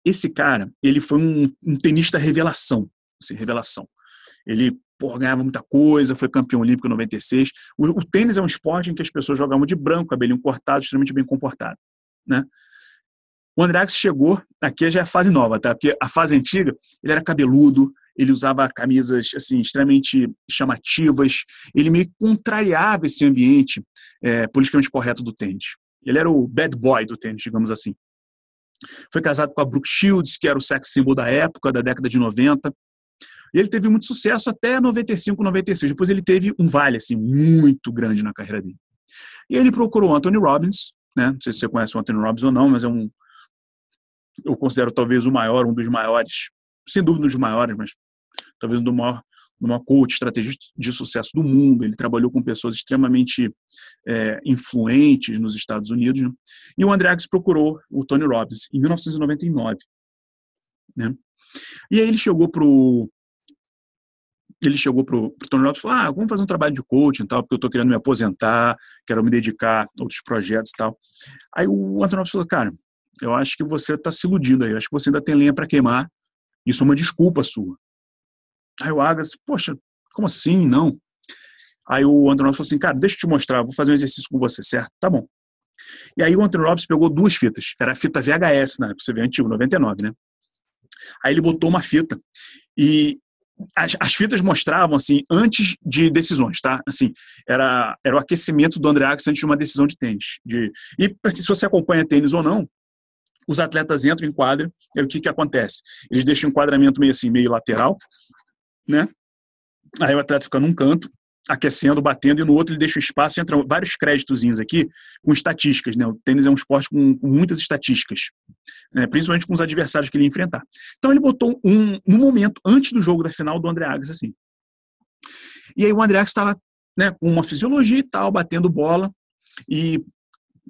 Esse cara, ele foi um tenista revelação, assim, revelação. Ele ganhava muita coisa, foi campeão olímpico em 96. O tênis é um esporte em que as pessoas jogavam de branco, cabelinho cortado, extremamente bem comportado, né? O André Agassi chegou, aqui já é a fase nova, tá? Porque a fase antiga, ele era cabeludo, ele usava camisas assim, extremamente chamativas, ele meio que contrariava esse ambiente politicamente correto do tênis. Ele era o bad boy do tênis, digamos assim. Foi casado com a Brooke Shields, que era o sex symbol da época, da década de 90. E ele teve muito sucesso até 95, 96. Depois ele teve um vale assim, muito grande na carreira dele. E ele procurou o Anthony Robbins, né? Não sei se você conhece o Anthony Robbins ou não, mas eu considero talvez o maior, um dos maiores, sem dúvida um dos maiores, mas talvez do maior coach, estrategista de sucesso do mundo. Ele trabalhou com pessoas extremamente influentes nos Estados Unidos, né? E o André Agassi procurou o Tony Robbins em 1999, né? E aí ele chegou pro Tony Robbins e falou, vamos fazer um trabalho de coaching e tal, porque eu estou querendo me aposentar, quero me dedicar a outros projetos e tal. Aí o Anthony Robbins falou, cara, eu acho que você está se iludindo aí, eu acho que você ainda tem lenha para queimar, isso é uma desculpa sua. Aí o Agassi, poxa, como assim, não? Aí o Anthony Robbins falou assim, cara, deixa eu te mostrar, vou fazer um exercício com você, certo? Tá bom. E aí o Anthony Robbins pegou 2 fitas, era a fita VHS, né? Você vê, antigo, 99, né? Aí ele botou uma fita e as fitas mostravam, assim, antes de decisões, tá? Assim, era o aquecimento do André Agassi antes de uma decisão de tênis. E se você acompanha tênis ou não, os atletas entram em quadra, e aí o que acontece? Eles deixam o enquadramento meio assim, meio lateral, né? Aí o atleta fica num canto, aquecendo, batendo, e no outro ele deixa o espaço e entram vários créditozinhos aqui com estatísticas, né? O tênis é um esporte com muitas estatísticas, né? Principalmente com os adversários que ele ia enfrentar. Então ele botou no momento, antes do jogo da final do André Agassi, assim. E aí o André Agassi estava, né, com uma fisiologia e tal, batendo bola, e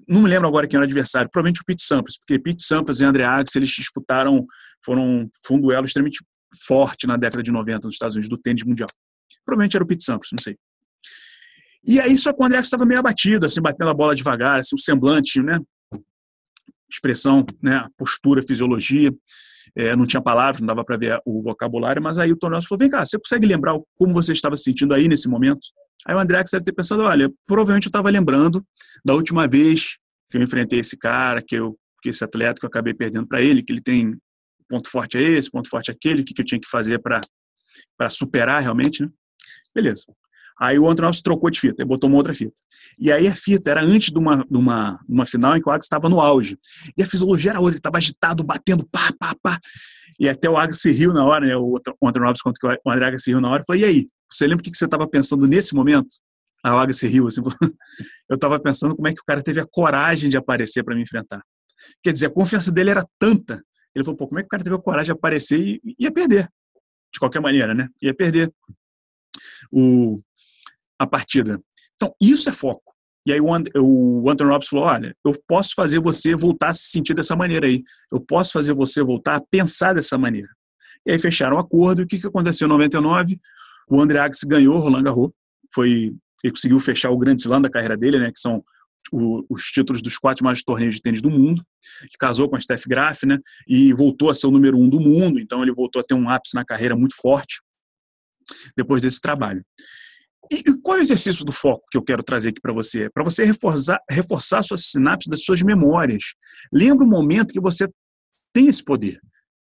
não me lembro agora quem era o adversário, provavelmente o Pete Sampras, porque Pete Sampras e André Agassi, eles disputaram, foi um duelo extremamente forte na década de 90 nos Estados Unidos, do tênis mundial. Provavelmente era o Pete Sampras, não sei. E aí só que o André Agassi estava meio abatido, assim, batendo a bola devagar, assim, o semblante, né, expressão, né, postura, fisiologia, não tinha palavras, não dava para ver o vocabulário, mas aí o Tony Robbins falou, vem cá, você consegue lembrar como você estava se sentindo aí nesse momento? Aí o André Agassi deve ter pensado, olha, provavelmente eu estava lembrando da última vez que eu enfrentei esse cara, que esse atleta que eu acabei perdendo para ele, que ele tem ponto forte é esse, ponto forte é aquele, o que eu tinha que fazer para superar realmente, né? Beleza. Aí o Anthony Robbins trocou de fita, e botou uma outra fita. E aí a fita era antes de uma final em que o Agassi estava no auge. E a fisiologia era outra, ele estava agitado, batendo, pá, pá, pá. E até o Agassi riu na hora, né? O Anthony Robbins conta que o André Agassi riu na hora e falou, e aí, você lembra o que você estava pensando nesse momento? Aí o Agassi riu, assim, eu estava pensando como é que o cara teve a coragem de aparecer para me enfrentar. Quer dizer, a confiança dele era tanta. Ele falou, como é que o cara teve a coragem de aparecer e ia perder? De qualquer maneira, né? Ia perder a partida. Então, isso é foco. E aí o Anthony Robbins falou, olha, eu posso fazer você voltar a se sentir dessa maneira aí. Eu posso fazer você voltar a pensar dessa maneira. E aí fecharam o acordo. E o que aconteceu em 99? O André Agassi ganhou Roland Garros. Ele conseguiu fechar o grande slam da carreira dele, né, que são os títulos dos 4 maiores torneios de tênis do mundo. Ele casou com a Steffi Graf, né, e voltou a ser o número 1 do mundo. Então ele voltou a ter um ápice na carreira muito forte depois desse trabalho. E qual é o exercício do foco que eu quero trazer aqui para você? Para você reforçar suas sinapses das suas memórias. Lembra o momento que você tem esse poder.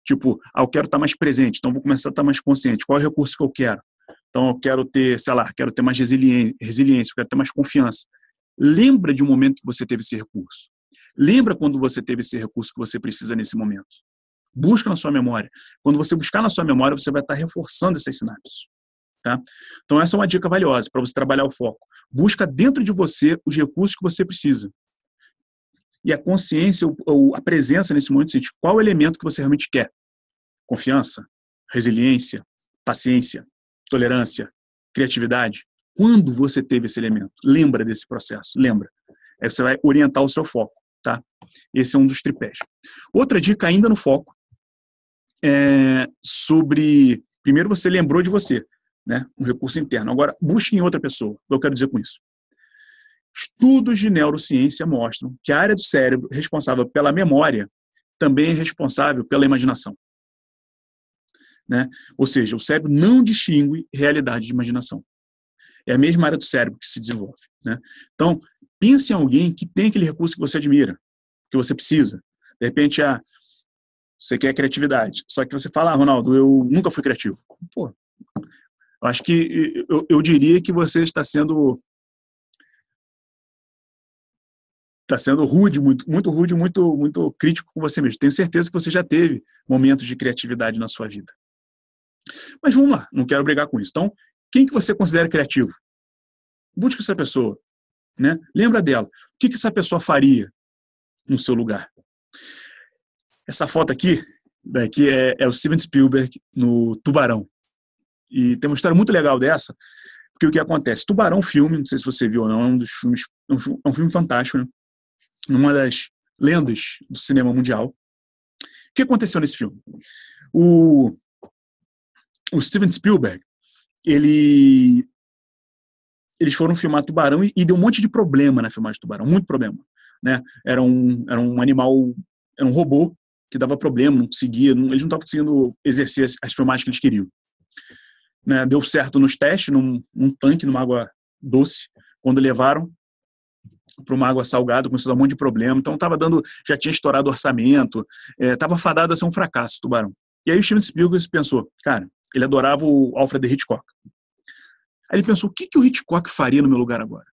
Tipo, eu quero estar mais presente, então vou começar a estar mais consciente. Qual é o recurso que eu quero? Então eu quero ter, sei lá, quero ter mais resiliência, eu quero ter mais confiança. Lembra de um momento que você teve esse recurso. Lembra quando você teve esse recurso que você precisa nesse momento. Busca na sua memória. Quando você buscar na sua memória, você vai estar reforçando essas sinapses. Tá? Então essa é uma dica valiosa para você trabalhar o foco. Busca dentro de você os recursos que você precisa. E a consciência, ou a presença nesse momento, sente qual elemento que você realmente quer. Confiança, resiliência, paciência, tolerância, criatividade. Quando você teve esse elemento? Lembra desse processo, lembra. Aí você vai orientar o seu foco, tá? Esse é um dos tripés. Outra dica ainda no foco é sobre, primeiro você lembrou de você, né? Um recurso interno. Agora, busque em outra pessoa. O que eu quero dizer com isso? Estudos de neurociência mostram que a área do cérebro responsável pela memória também é responsável pela imaginação. Né? Ou seja, o cérebro não distingue realidade de imaginação. É a mesma área do cérebro que se desenvolve. Né? Então, pense em alguém que tem aquele recurso que você admira, que você precisa. De repente, você quer criatividade. Só que você fala, Ronaldo, eu nunca fui criativo. Pô, eu acho que eu diria que você está sendo rude, muito rude, muito crítico com você mesmo. Tenho certeza que você já teve momentos de criatividade na sua vida. Mas vamos lá, não quero brigar com isso. Então, quem que você considera criativo? Busque essa pessoa, né? Lembra dela. O que essa pessoa faria no seu lugar? Essa foto aqui é o Steven Spielberg no Tubarão. E tem uma história muito legal dessa, porque o que acontece? Tubarão filme, não sei se você viu ou não, é um dos filmes, é um filme fantástico, né? Uma das lendas do cinema mundial. O que aconteceu nesse filme? O Steven Spielberg, eles foram filmar Tubarão e deu um monte de problema na filmagem de Tubarão, muito problema. Né? Era um animal, era um robô que dava problema, não conseguia, eles não estavam conseguindo exercer as filmagens que eles queriam. Né? Deu certo nos testes, num tanque, numa água doce, quando levaram para uma água salgada, começou a dar um monte de problema, então já tinha estourado o orçamento, estava fadado a ser um fracasso, Tubarão. E aí o Steven Spielberg pensou, cara, ele adorava o Alfred Hitchcock. Aí ele pensou, o que o Hitchcock faria no meu lugar agora?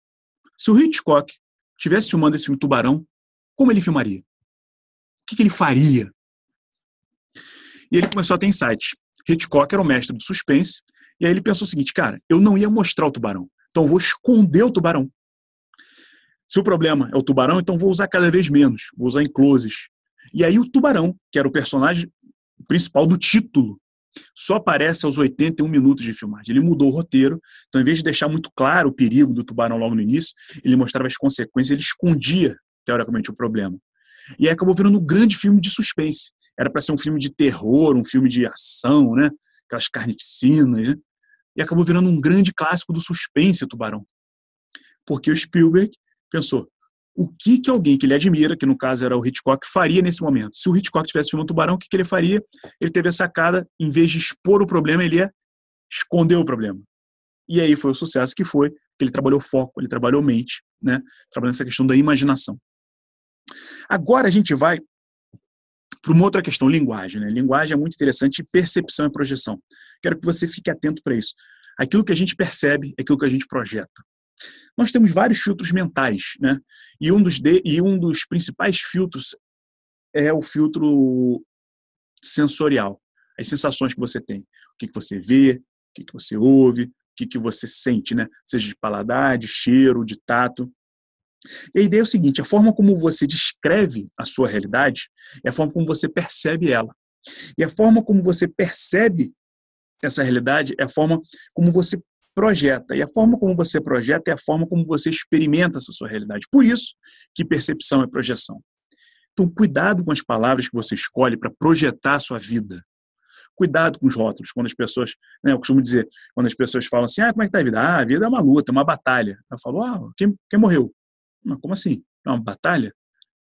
Se o Hitchcock tivesse filmando esse filme Tubarão, como ele filmaria? O que ele faria? E ele começou a ter insights. Hitchcock era o mestre do suspense, e aí ele pensou o seguinte, cara, eu não ia mostrar o tubarão, então eu vou esconder o tubarão. Se o problema é o tubarão, então vou usar cada vez menos, vou usar em closes. E aí o tubarão, que era o personagem principal do título, só aparece aos 81 minutos de filmagem. Ele mudou o roteiro, então em vez de deixar muito claro o perigo do tubarão logo no início, ele mostrava as consequências, ele escondia, teoricamente, o problema. E aí acabou virando um grande filme de suspense. Era para ser um filme de terror, um filme de ação, né? Aquelas carnificinas, né? E acabou virando um grande clássico do suspense, o Tubarão. Porque o Spielberg pensou, o que alguém que ele admira, que no caso era o Hitchcock, faria nesse momento? Se o Hitchcock tivesse filmado o Tubarão, o que ele faria? Ele teve a sacada, em vez de expor o problema, ele ia esconder o problema. E aí foi o sucesso que foi, porque ele trabalhou foco, ele trabalhou mente, né? Trabalhando essa questão da imaginação. Agora a gente vai para uma outra questão, linguagem. Né? Linguagem é muito interessante, percepção e projeção. Quero que você fique atento para isso. Aquilo que a gente percebe é aquilo que a gente projeta. Nós temos vários filtros mentais, né? E um dos principais filtros é o filtro sensorial. As sensações que você tem. O que você vê, o que você ouve, o que você sente, né? Seja de paladar, de cheiro, de tato. E a ideia é o seguinte, a forma como você descreve a sua realidade é a forma como você percebe ela. E a forma como você percebe essa realidade é a forma como você projeta. E a forma como você projeta é a forma como você experimenta essa sua realidade. Por isso que percepção é projeção. Então, cuidado com as palavras que você escolhe para projetar a sua vida. Cuidado com os rótulos. Quando as pessoas, né, eu costumo dizer, quando as pessoas falam assim, como é que está a vida? A vida é uma luta, é uma batalha. Eu falo, quem morreu? Mas como assim? É uma batalha?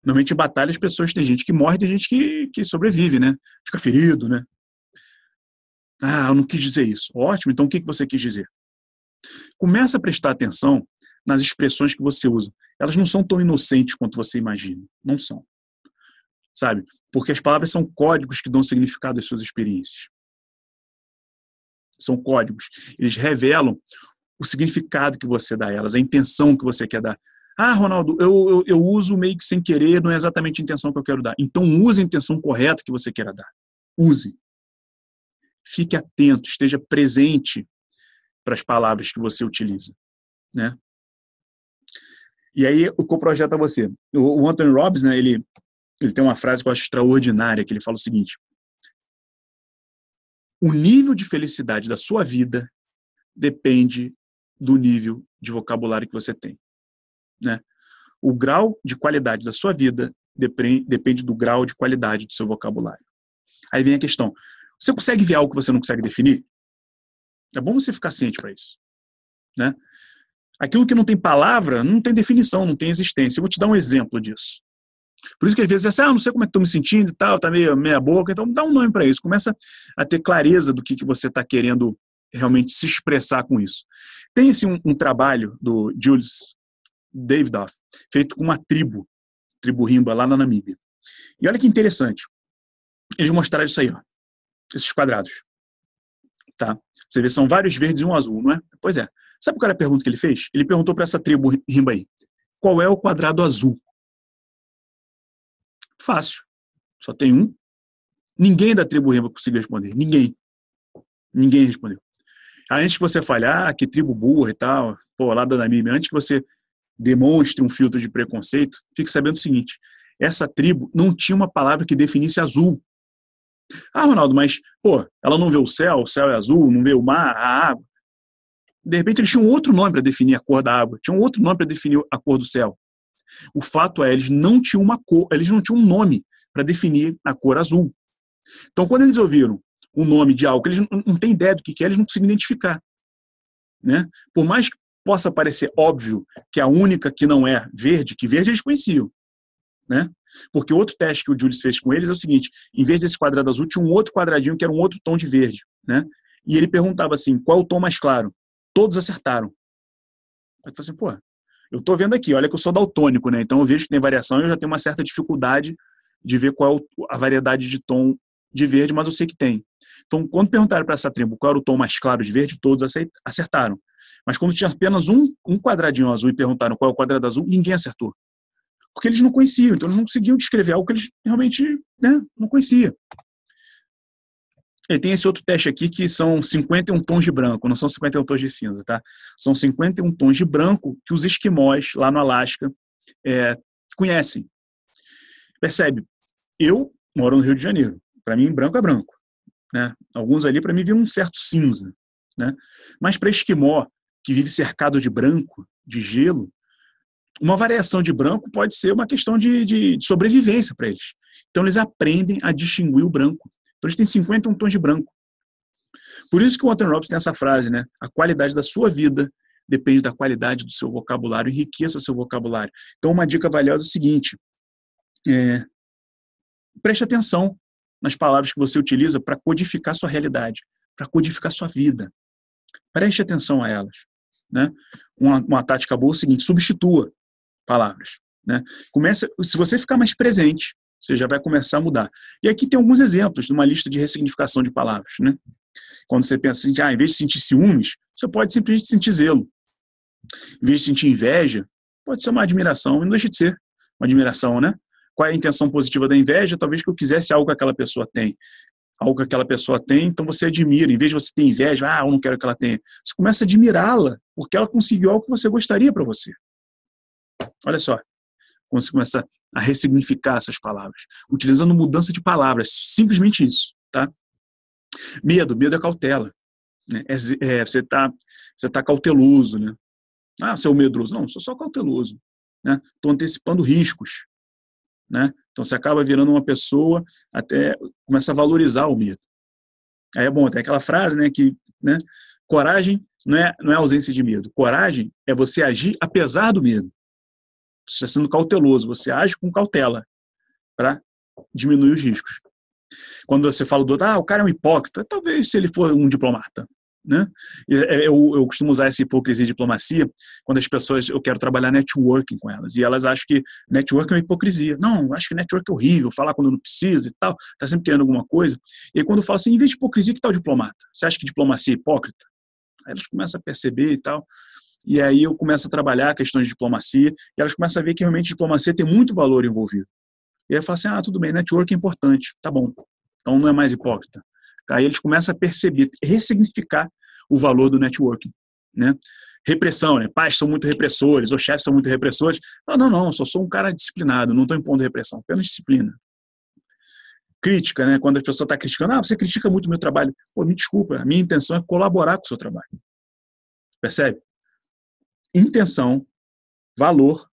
Normalmente em batalha as pessoas, tem gente que morre, tem gente que sobrevive, né? Fica ferido, né? Eu não quis dizer isso. Ótimo, então o que você quis dizer? Começa a prestar atenção nas expressões que você usa. Elas não são tão inocentes quanto você imagina. Não são. Sabe? Porque as palavras são códigos que dão significado às suas experiências. São códigos. Eles revelam o significado que você dá a elas, a intenção que você quer dar. Ronaldo, eu uso meio que sem querer, não é exatamente a intenção que eu quero dar. Então use a intenção correta que você queira dar. Use. Fique atento, esteja presente para as palavras que você utiliza. Né? E aí, o que eu projeto a você? O Anthony Robbins, né, ele tem uma frase que eu acho extraordinária, que ele fala o seguinte: o nível de felicidade da sua vida depende do nível de vocabulário que você tem. Né? O grau de qualidade da sua vida depende do grau de qualidade do seu vocabulário. Aí vem a questão. Você consegue ver algo que você não consegue definir? É bom você ficar ciente para isso, né? Aquilo que não tem palavra, não tem definição, não tem existência. Eu vou te dar um exemplo disso. Por isso que às vezes você não sei como é que estou me sentindo e tal, tá meia boca, então dá um nome para isso. Começa a ter clareza do que você está querendo realmente se expressar com isso. Tem assim, um trabalho do Julius Davidoff, feito com uma tribo Rimba, lá na Namíbia. E olha que interessante. Eles mostraram isso aí, ó, esses quadrados. Tá? Você vê, são vários verdes e um azul, não é? Pois é. Sabe qual era a pergunta que ele fez? Ele perguntou para essa tribo Rimba aí, qual é o quadrado azul? Fácil. Só tem um. Ninguém da tribo Rimba conseguiu responder. Ninguém. Ninguém respondeu. Antes que você falhar, que tribo burra e tal, pô, lá da Namíbia, antes que você demonstre um filtro de preconceito, fique sabendo o seguinte, essa tribo não tinha uma palavra que definisse azul. Ah, Ronaldo, mas, pô, ela não vê o céu é azul, não vê o mar, a água. De repente eles tinham outro nome para definir a cor da água, tinham outro nome para definir a cor do céu. O fato é, eles não tinham uma cor, eles não tinham um nome para definir a cor azul. Então, quando eles ouviram o nome de algo que eles não têm ideia do que é, eles não conseguem identificar. Né? Por mais que possa parecer óbvio que a única que não é verde, que verde eles conheciam. Né? Porque outro teste que o Julius fez com eles é o seguinte, em vez desse quadrado azul, tinha um outro quadradinho que era um outro tom de verde. Né? E ele perguntava assim, qual é o tom mais claro? Todos acertaram. Aí eu falei assim, pô, eu estou vendo aqui, olha que eu sou daltônico, né? Então eu vejo que tem variação e eu já tenho uma certa dificuldade de ver qual é a variedade de tom de verde, mas eu sei que tem. Então, quando perguntaram para essa tribo qual era o tom mais claro de verde, todos acertaram. Mas quando tinha apenas um quadradinho azul e perguntaram qual é o quadrado azul, ninguém acertou. Porque eles não conheciam, então eles não conseguiam descrever algo que eles realmente, né, não conheciam. E tem esse outro teste aqui que são 51 tons de branco, não são 51 tons de cinza, tá? São 51 tons de branco que os esquimós lá no Alasca conhecem. Percebe? Eu moro no Rio de Janeiro. Para mim, branco é branco. Né? Alguns ali, para mim, viram um certo cinza. Né? Mas para esquimó, que vive cercado de branco, de gelo, uma variação de branco pode ser uma questão de sobrevivência para eles. Então, eles aprendem a distinguir o branco. Então, eles têm 51 tons de branco. Por isso que o Anthony Robbins tem essa frase, né? A qualidade da sua vida depende da qualidade do seu vocabulário, enriqueça seu vocabulário. Então, uma dica valiosa é o seguinte, preste atenção nas palavras que você utiliza para codificar sua realidade, para codificar sua vida. Preste atenção a elas. Né? Uma tática boa é o seguinte, substitua palavras. Né? Se você ficar mais presente, você já vai começar a mudar. E aqui tem alguns exemplos de uma lista de ressignificação de palavras. Né? Quando você pensa assim, em vez de sentir ciúmes, você pode simplesmente sentir zelo. Em vez de sentir inveja, pode ser uma admiração, não deixa de ser uma admiração, né? Qual é a intenção positiva da inveja? Talvez que eu quisesse algo que aquela pessoa tem. Algo que aquela pessoa tem, então você admira. Em vez de você ter inveja, eu não quero que ela tenha. Você começa a admirá-la, porque ela conseguiu algo que você gostaria para você. Olha só, quando você começa a ressignificar essas palavras, utilizando mudança de palavras, simplesmente isso, tá? Medo é cautela. Né? Você tá cauteloso, né? Você é o medroso. Não, sou só cauteloso. Né? Estou antecipando riscos. Né? Então você acaba virando uma pessoa, até começa a valorizar o medo. Aí é bom, tem aquela frase, né, que, né, coragem não é ausência de medo. Coragem é você agir apesar do medo. Você está sendo cauteloso, você age com cautela para diminuir os riscos. Quando você fala do outro, o cara é um hipócrita, talvez se ele for um diplomata. Né? Eu costumo usar essa hipocrisia e diplomacia quando as pessoas, eu quero trabalhar networking com elas, e elas acham que networking é uma hipocrisia. Não, acho que networking é horrível, falar quando não precisa e tal, tá sempre querendo alguma coisa. E aí quando eu falo assim, em vez de hipocrisia, que tal diplomata? Você acha que diplomacia é hipócrita? Aí elas começam a perceber e tal, e aí eu começo a trabalhar questões de diplomacia, e elas começam a ver que realmente diplomacia tem muito valor envolvido. E aí eu falo assim, tudo bem, networking é importante, tá bom, então não é mais hipócrita. Aí eles começam a perceber, ressignificar o valor do networking. Né? Repressão, né? Pais são muito repressores, ou chefes são muito repressores. Não, só sou um cara disciplinado, não estou impondo repressão, apenas disciplina. Crítica, né? Quando a pessoa está criticando, você critica muito o meu trabalho. Pô, me desculpa, a minha intenção é colaborar com o seu trabalho. Percebe? Intenção, valor,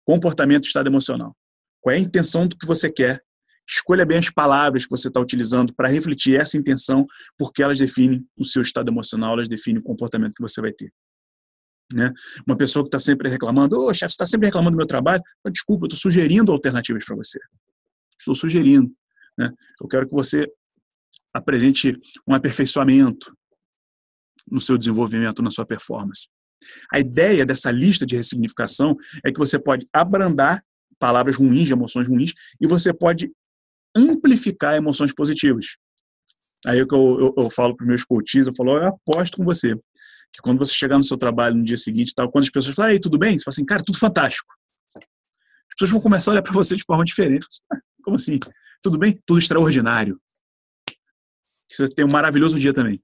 comportamento e estado emocional. Qual é a intenção do que você quer? Escolha bem as palavras que você está utilizando para refletir essa intenção, porque elas definem o seu estado emocional, elas definem o comportamento que você vai ter. Né? Uma pessoa que está sempre reclamando, ô chefe, você está sempre reclamando do meu trabalho? Desculpa, eu estou sugerindo alternativas para você. Estou sugerindo. Né? Eu quero que você apresente um aperfeiçoamento no seu desenvolvimento, na sua performance. A ideia dessa lista de ressignificação é que você pode abrandar palavras ruins, de emoções ruins, e você pode amplificar emoções positivas. Aí eu falo para os meus coaches, eu falo, eu aposto com você, que quando você chegar no seu trabalho no dia seguinte, tal, quando as pessoas falam, aí, tudo bem? Você fala assim, cara, tudo fantástico. As pessoas vão começar a olhar para você de forma diferente. Como assim? Tudo bem? Tudo extraordinário. Que você tenha um maravilhoso dia também.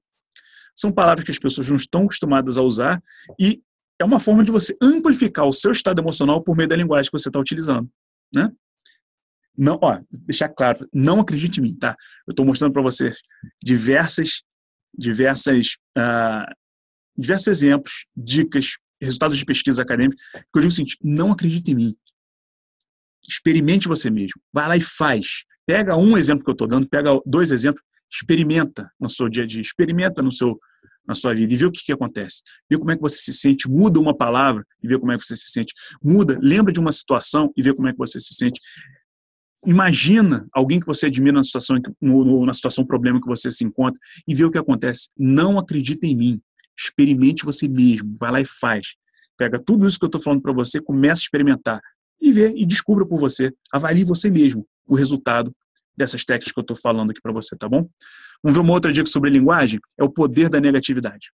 São palavras que as pessoas não estão acostumadas a usar e é uma forma de você amplificar o seu estado emocional por meio da linguagem que você está utilizando. Né? Não, deixar claro, não acredite em mim, tá? Eu estou mostrando para você diversos exemplos, dicas, resultados de pesquisa acadêmica, que eu digo o seguinte, não acredite em mim. Experimente você mesmo. Vai lá e faz. Pega um exemplo que eu estou dando, pega 2 exemplos, experimenta no seu dia a dia, experimenta na sua vida e vê o que acontece. Vê como é que você se sente, muda uma palavra e vê como é que você se sente. Lembra de uma situação e vê como é que você se sente. Imagina alguém que você admira na situação problema que você se encontra e vê o que acontece. Não acredita em mim. Experimente você mesmo. Vai lá e faz. Pega tudo isso que eu estou falando para você, começa a experimentar e vê e descubra por você. Avalie você mesmo o resultado dessas técnicas que eu estou falando aqui para você, tá bom? Vamos ver uma outra dica sobre linguagem? É o poder da negatividade.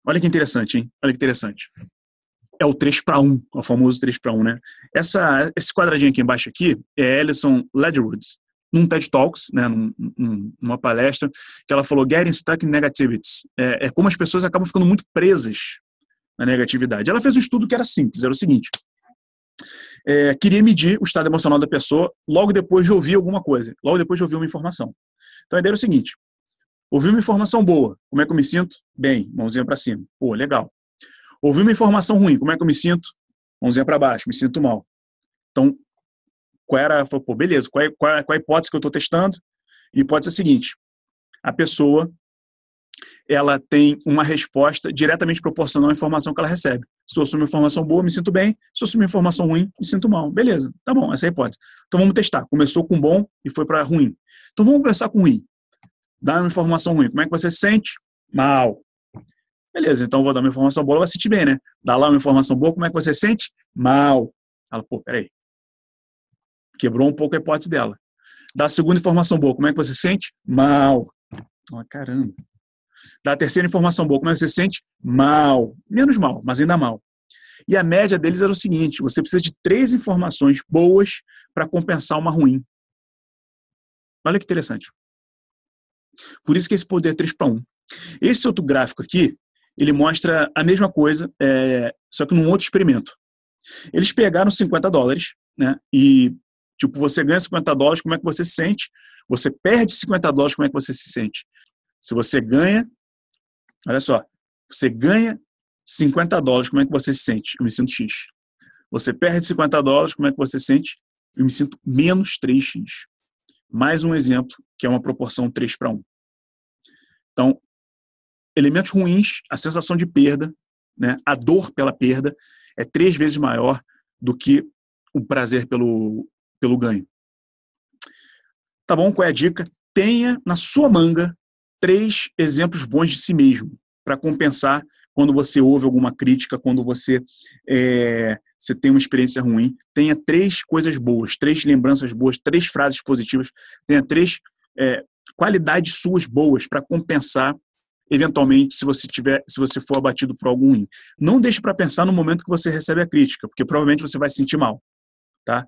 Olha que interessante, hein? Olha que interessante. É o 3-para-1, o famoso 3-para-1, né? Esse quadradinho aqui embaixo aqui é Alison Ledgerwood, num TED Talks, né, numa palestra, que ela falou Getting Stuck in Negativities. É como as pessoas acabam ficando muito presas na negatividade. Ela fez um estudo que era simples, era o seguinte. Queria medir o estado emocional da pessoa logo depois de ouvir alguma coisa, logo depois de ouvir uma informação. Então a ideia era o seguinte, ouvi uma informação boa, como é que eu me sinto? Bem, mãozinha para cima. Pô, legal. Ouvi uma informação ruim, como é que eu me sinto? Mãozinha para baixo, me sinto mal. Então, beleza, qual é a hipótese que eu estou testando? A hipótese é a seguinte, a pessoa ela tem uma resposta diretamente proporcional à informação que ela recebe. Se eu assumir uma informação boa, me sinto bem. Se eu assumir uma informação ruim, me sinto mal. Beleza, tá bom, essa é a hipótese. Então vamos testar. Começou com bom e foi para ruim. Então vamos começar com ruim. Dá uma informação ruim. Como é que você se sente? Mal. Beleza, então vou dar uma informação boa, ela vai se sentir bem, né? Dá lá uma informação boa, como é que você se sente? Mal. Ela, peraí. Quebrou um pouco a hipótese dela. Dá a segunda informação boa, como é que você se sente? Mal. Caramba. Da terceira informação boa, como é que você se sente? Mal. Menos mal, mas ainda mal. E a média deles era o seguinte, você precisa de 3 informações boas para compensar uma ruim. Olha que interessante. Por isso que esse poder 3-para-1. Esse outro gráfico aqui, ele mostra a mesma coisa, só que num outro experimento. Eles pegaram $50, né? E, você ganha $50, como é que você se sente? Você perde $50, como é que você se sente? Se você ganha, olha só, você ganha $50, como é que você se sente? Eu me sinto X. Você perde $50, como é que você se sente? Eu me sinto menos 3X. Mais um exemplo, que é uma proporção 3-para-1. Então, elementos ruins, a sensação de perda, né, a dor pela perda, é 3 vezes maior do que o prazer pelo ganho. Tá bom? Qual é a dica? Tenha na sua manga 3 exemplos bons de si mesmo, para compensar quando você ouve alguma crítica, quando você tem uma experiência ruim. Tenha 3 coisas boas, 3 lembranças boas, 3 frases positivas, tenha 3 qualidades suas boas para compensar, eventualmente, se você for abatido por algum ruim. Não deixe para pensar no momento que você recebe a crítica, porque provavelmente você vai se sentir mal. Tá?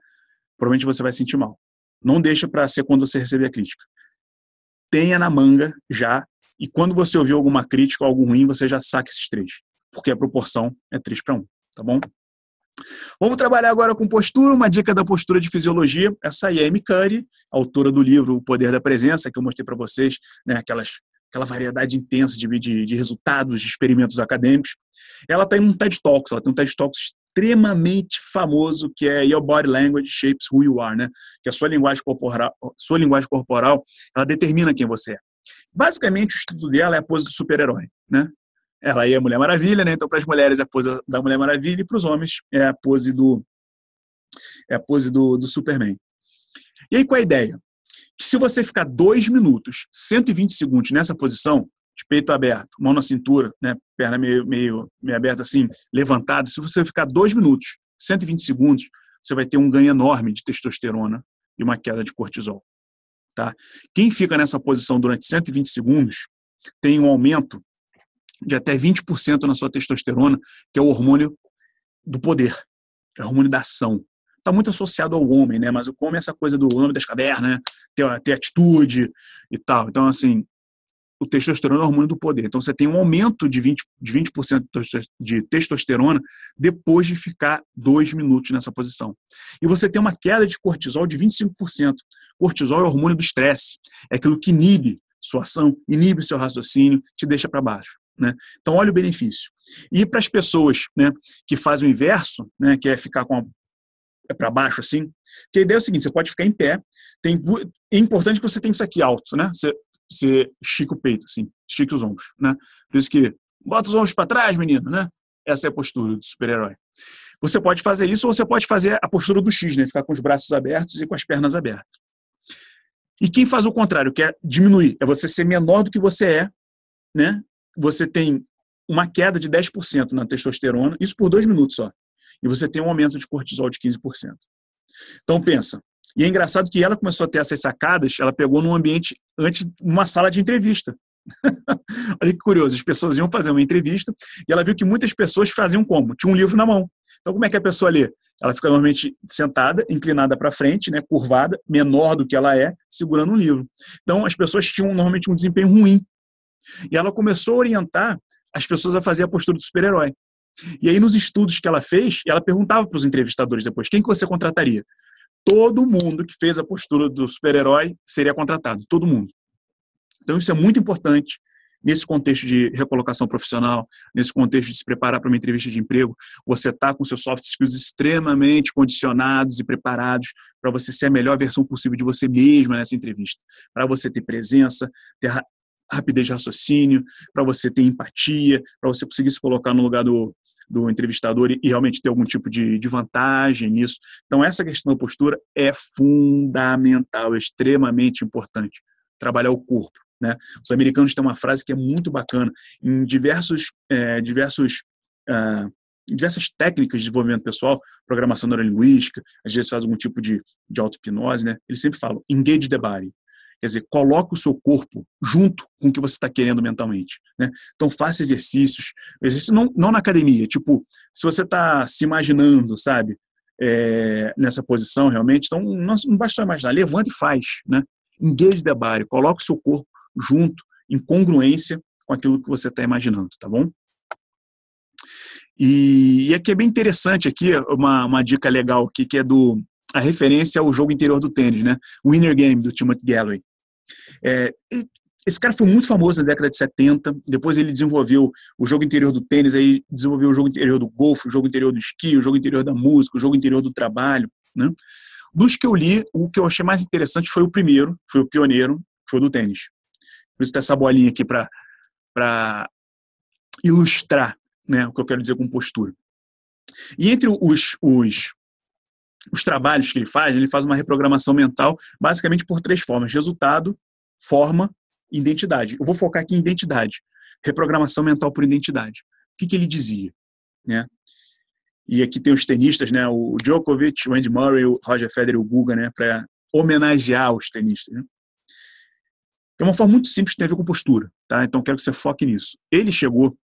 Provavelmente você vai se sentir mal. Não deixa para ser quando você receber a crítica. Tenha na manga já, e quando você ouvir alguma crítica ou algo ruim, você já saca esses 3, porque a proporção é 3-para-1, tá bom? Vamos trabalhar agora com postura, uma dica da postura de fisiologia. Essa aí é a Amy Cuddy, autora do livro O Poder da Presença, que eu mostrei para vocês, né, aquela variedade intensa de resultados, de experimentos acadêmicos. Ela tem um TED Talks, extremamente famoso, que é Your Body Language Shapes Who You Are, né? Que a sua linguagem corporal, ela determina quem você é. Basicamente, o estudo dela é a pose do super-herói, né? Ela é a Mulher Maravilha, né? Então, para as mulheres é a pose da Mulher Maravilha e para os homens é a pose do Superman. E aí, qual é a ideia? Que se você ficar 2 minutos, 120 segundos nessa posição, de peito aberto, mão na cintura, né, perna meio aberta assim, levantada, se você ficar 2 minutos, 120 segundos, você vai ter um ganho enorme de testosterona e uma queda de cortisol. Tá? Quem fica nessa posição durante 120 segundos tem um aumento de até 20% na sua testosterona, que é o hormônio do poder, é o hormônio da ação. Está muito associado ao homem, né? Mas o homem é essa coisa do homem das cavernas, né? ter atitude e tal. Então, assim, o testosterona é o hormônio do poder. Então, você tem um aumento de 20% de testosterona depois de ficar 2 minutos nessa posição. E você tem uma queda de cortisol de 25%. Cortisol é o hormônio do estresse. É aquilo que inibe sua ação, inibe seu raciocínio, te deixa para baixo. Né? Então, olha o benefício. E para as pessoas, né, que fazem o inverso, né, que é ficar para baixo assim, que a ideia é o seguinte: você pode ficar em pé, é importante que você tenha isso aqui alto, né? Você estica o peito, assim, estica os ombros, né? Por isso que bota os ombros para trás, menino, né? Essa é a postura do super-herói. Você pode fazer isso ou você pode fazer a postura do X, né? Ficar com os braços abertos e com as pernas abertas. E quem faz o contrário, que é diminuir, é você ser menor do que você é, né? Você tem uma queda de 10% na testosterona, isso por 2 minutos só. E você tem um aumento de cortisol de 15%. Então, pensa. E é engraçado que ela começou a ter essas sacadas, ela pegou num ambiente, antes, numa sala de entrevista. Olha que curioso, as pessoas iam fazer uma entrevista e ela viu que muitas pessoas faziam como? Tinha um livro na mão. Então, como é que a pessoa lê? Ela fica normalmente sentada, inclinada para frente, né, curvada, menor do que ela é, segurando um livro. Então, as pessoas tinham normalmente um desempenho ruim. E ela começou a orientar as pessoas a fazer a postura do super-herói. E aí, nos estudos que ela fez, ela perguntava para os entrevistadores depois: quem que você contrataria? Todo mundo que fez a postura do super-herói seria contratado, todo mundo. Então, isso é muito importante nesse contexto de recolocação profissional, nesse contexto de se preparar para uma entrevista de emprego. Você está com seus soft skills extremamente condicionados e preparados para você ser a melhor versão possível de você mesma nessa entrevista. Para você ter presença, ter rapidez de raciocínio, para você ter empatia, para você conseguir se colocar no lugar do entrevistador e realmente ter algum tipo de vantagem nisso. Então, essa questão da postura é fundamental, é extremamente importante. Trabalhar o corpo. Né? Os americanos têm uma frase que é muito bacana. Em diversas técnicas de desenvolvimento pessoal, programação neurolinguística, às vezes faz algum tipo de auto-hipnose, né? Eles sempre falam, engage the body. Quer dizer, coloque o seu corpo junto com o que você está querendo mentalmente. Né? Então, faça exercícios não na academia. Tipo, se você está se imaginando, sabe, nessa posição realmente, então não basta só imaginar, levanta e faz. Né? Engage the body, coloque o seu corpo junto, em congruência com aquilo que você está imaginando, tá bom? E aqui é bem interessante, aqui, uma dica legal aqui, que é a referência ao jogo interior do tênis, né? Winner Game, do Timothy Gallwey. Esse cara foi muito famoso na década de 70, depois ele desenvolveu o jogo interior do tênis, aí desenvolveu o jogo interior do golfe, o jogo interior do esqui, o jogo interior da música, o jogo interior do trabalho, né? Dos que eu li, o que eu achei mais interessante foi o primeiro, foi o pioneiro, que foi o do tênis. Por isso tem essa bolinha aqui para ilustrar, né, o que eu quero dizer com postura. E entre os trabalhos que ele faz uma reprogramação mental basicamente por 3 formas: resultado, forma e identidade. Eu vou focar aqui em identidade. Reprogramação mental por identidade. O que ele dizia? Né? E aqui tem os tenistas, né? O Djokovic, o Andy Murray, o Roger Federer e o Guga, né? Para homenagear os tenistas. Né? É uma forma muito simples que tem a ver com postura. Tá? Então, quero que você foque nisso. Ele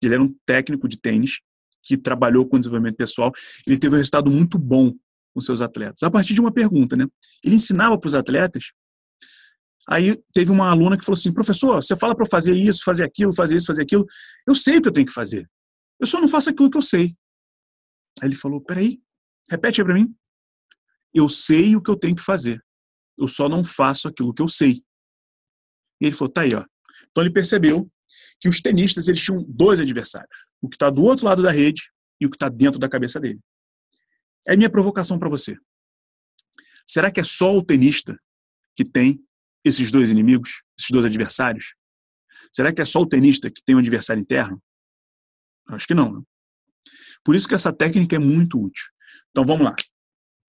era um técnico de tênis que trabalhou com desenvolvimento pessoal. Ele teve um resultado muito bom com seus atletas, a partir de uma pergunta, né? Ele ensinava para os atletas, aí teve uma aluna que falou assim: professor, você fala para eu fazer isso, fazer aquilo, fazer isso, fazer aquilo, eu sei o que eu tenho que fazer, eu só não faço aquilo que eu sei. Aí ele falou: peraí, repete aí para mim. Eu sei o que eu tenho que fazer, eu só não faço aquilo que eu sei. E ele falou: tá aí, ó. Então ele percebeu que os tenistas, eles tinham 2 adversários, o que está do outro lado da rede e o que está dentro da cabeça dele. É minha provocação para você. Será que é só o tenista que tem esses dois inimigos, esses dois adversários? Será que é só o tenista que tem um adversário interno? Acho que não, né? Por isso que essa técnica é muito útil. Então vamos lá.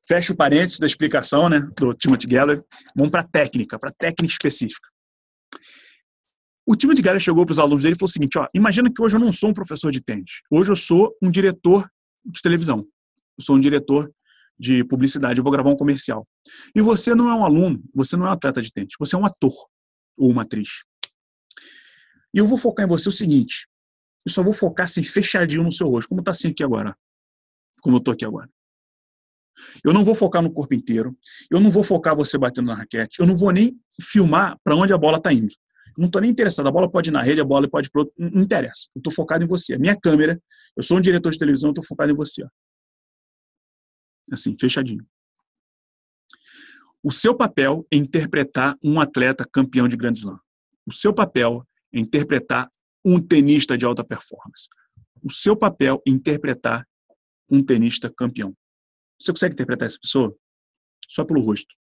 Fecha o parênteses da explicação, né, do Timothy Geller. Vamos para a técnica específica. O Timothy Geller chegou para os alunos dele e falou o seguinte: imagina que hoje eu não sou um professor de tênis. Hoje eu sou um diretor de televisão. Eu sou um diretor de publicidade. Eu vou gravar um comercial. E você não é um aluno, você não é um atleta de tênis. Você é um ator ou uma atriz. E eu vou focar em você o seguinte: eu só vou focar assim, fechadinho no seu rosto, como está assim aqui agora. Como eu estou aqui agora. Eu não vou focar no corpo inteiro. Eu não vou focar você batendo na raquete. Eu não vou nem filmar para onde a bola está indo. Eu não estou nem interessado. A bola pode ir na rede, a bola pode ir para outro. Não interessa. Eu estou focado em você. A minha câmera, eu sou um diretor de televisão, eu estou focado em você. Assim, fechadinho. O seu papel é interpretar um atleta campeão de Grand Slam. O seu papel é interpretar um tenista de alta performance. O seu papel é interpretar um tenista campeão. Você consegue interpretar essa pessoa? Só pelo rosto.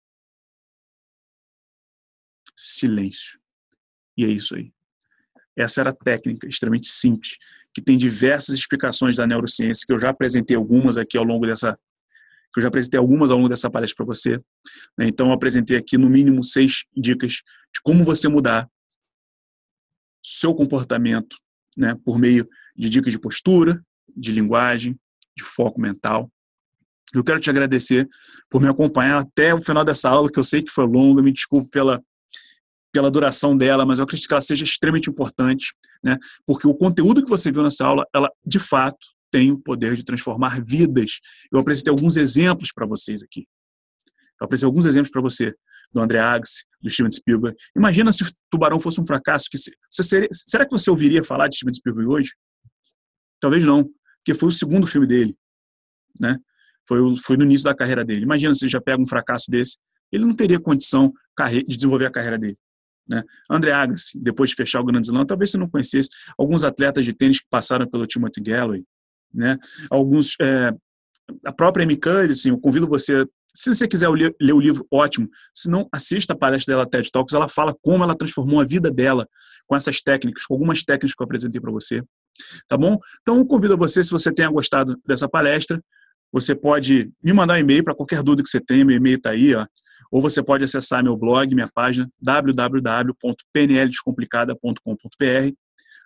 Silêncio. E é isso aí. Essa era a técnica extremamente simples, que tem diversas explicações da neurociência, que eu já apresentei algumas aqui ao longo dessa palestra para você. Então, eu apresentei aqui, no mínimo, 6 dicas de como você mudar seu comportamento, né, por meio de dicas de postura, de linguagem, de foco mental. Eu quero te agradecer por me acompanhar até o final dessa aula, que eu sei que foi longa, me desculpe pela duração dela, mas eu acredito que ela seja extremamente importante, né, porque o conteúdo que você viu nessa aula, ela, de fato, tem o poder de transformar vidas. Eu apresentei alguns exemplos para vocês aqui. Eu apresentei alguns exemplos para você, do André Agassi, do Steven Spielberg. Imagina se Tubarão fosse um fracasso. Será que você ouviria falar de Steven Spielberg hoje? Talvez não, porque foi o segundo filme dele, né? Foi no início da carreira dele. Imagina se ele já pega um fracasso desse. Ele não teria condição de desenvolver a carreira dele, né? André Agassi, depois de fechar o Grand Slam, talvez você não conhecesse alguns atletas de tênis que passaram pelo Timothy Galloway, né? A própria Amy Cuddy, assim, eu convido você, se você quiser ler o livro, ótimo. Se não, assista a palestra dela TED Talks. Ela fala como ela transformou a vida dela com essas técnicas, com algumas técnicas que eu apresentei para você. Tá bom? Então, eu convido você, se você tenha gostado dessa palestra, você pode me mandar um e-mail para qualquer dúvida que você tenha. Meu e-mail está aí, ó. Ou você pode acessar meu blog, minha página, www.pnldescomplicada.com.br.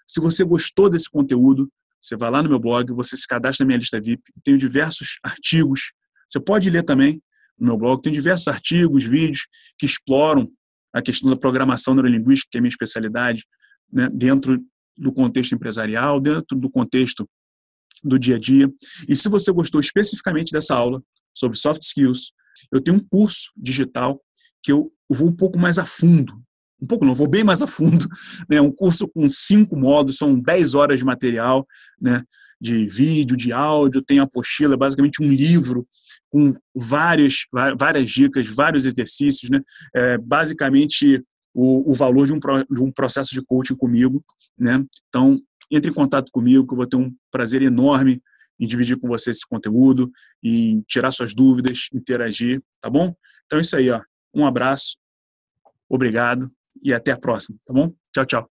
Se você gostou desse conteúdo, você vai lá no meu blog, você se cadastra na minha lista VIP. Tenho diversos artigos. Você pode ler também no meu blog. Tem diversos artigos, vídeos que exploram a questão da programação neurolinguística, que é a minha especialidade, né, dentro do contexto empresarial, dentro do contexto do dia a dia. E se você gostou especificamente dessa aula sobre soft skills, eu tenho um curso digital que eu vou um pouco mais a fundo. Um pouco não, vou bem mais a fundo, né? Um curso com 5 módulos, são 10 horas de material, né? De vídeo, de áudio, tem apostila, basicamente um livro com várias dicas, vários exercícios, né? Basicamente o valor de um processo de coaching comigo, né? Então, entre em contato comigo, que eu vou ter um prazer enorme em dividir com você esse conteúdo, em tirar suas dúvidas, interagir, tá bom? Então é isso aí, ó. Um abraço, obrigado e até a próxima, tá bom? Tchau, tchau.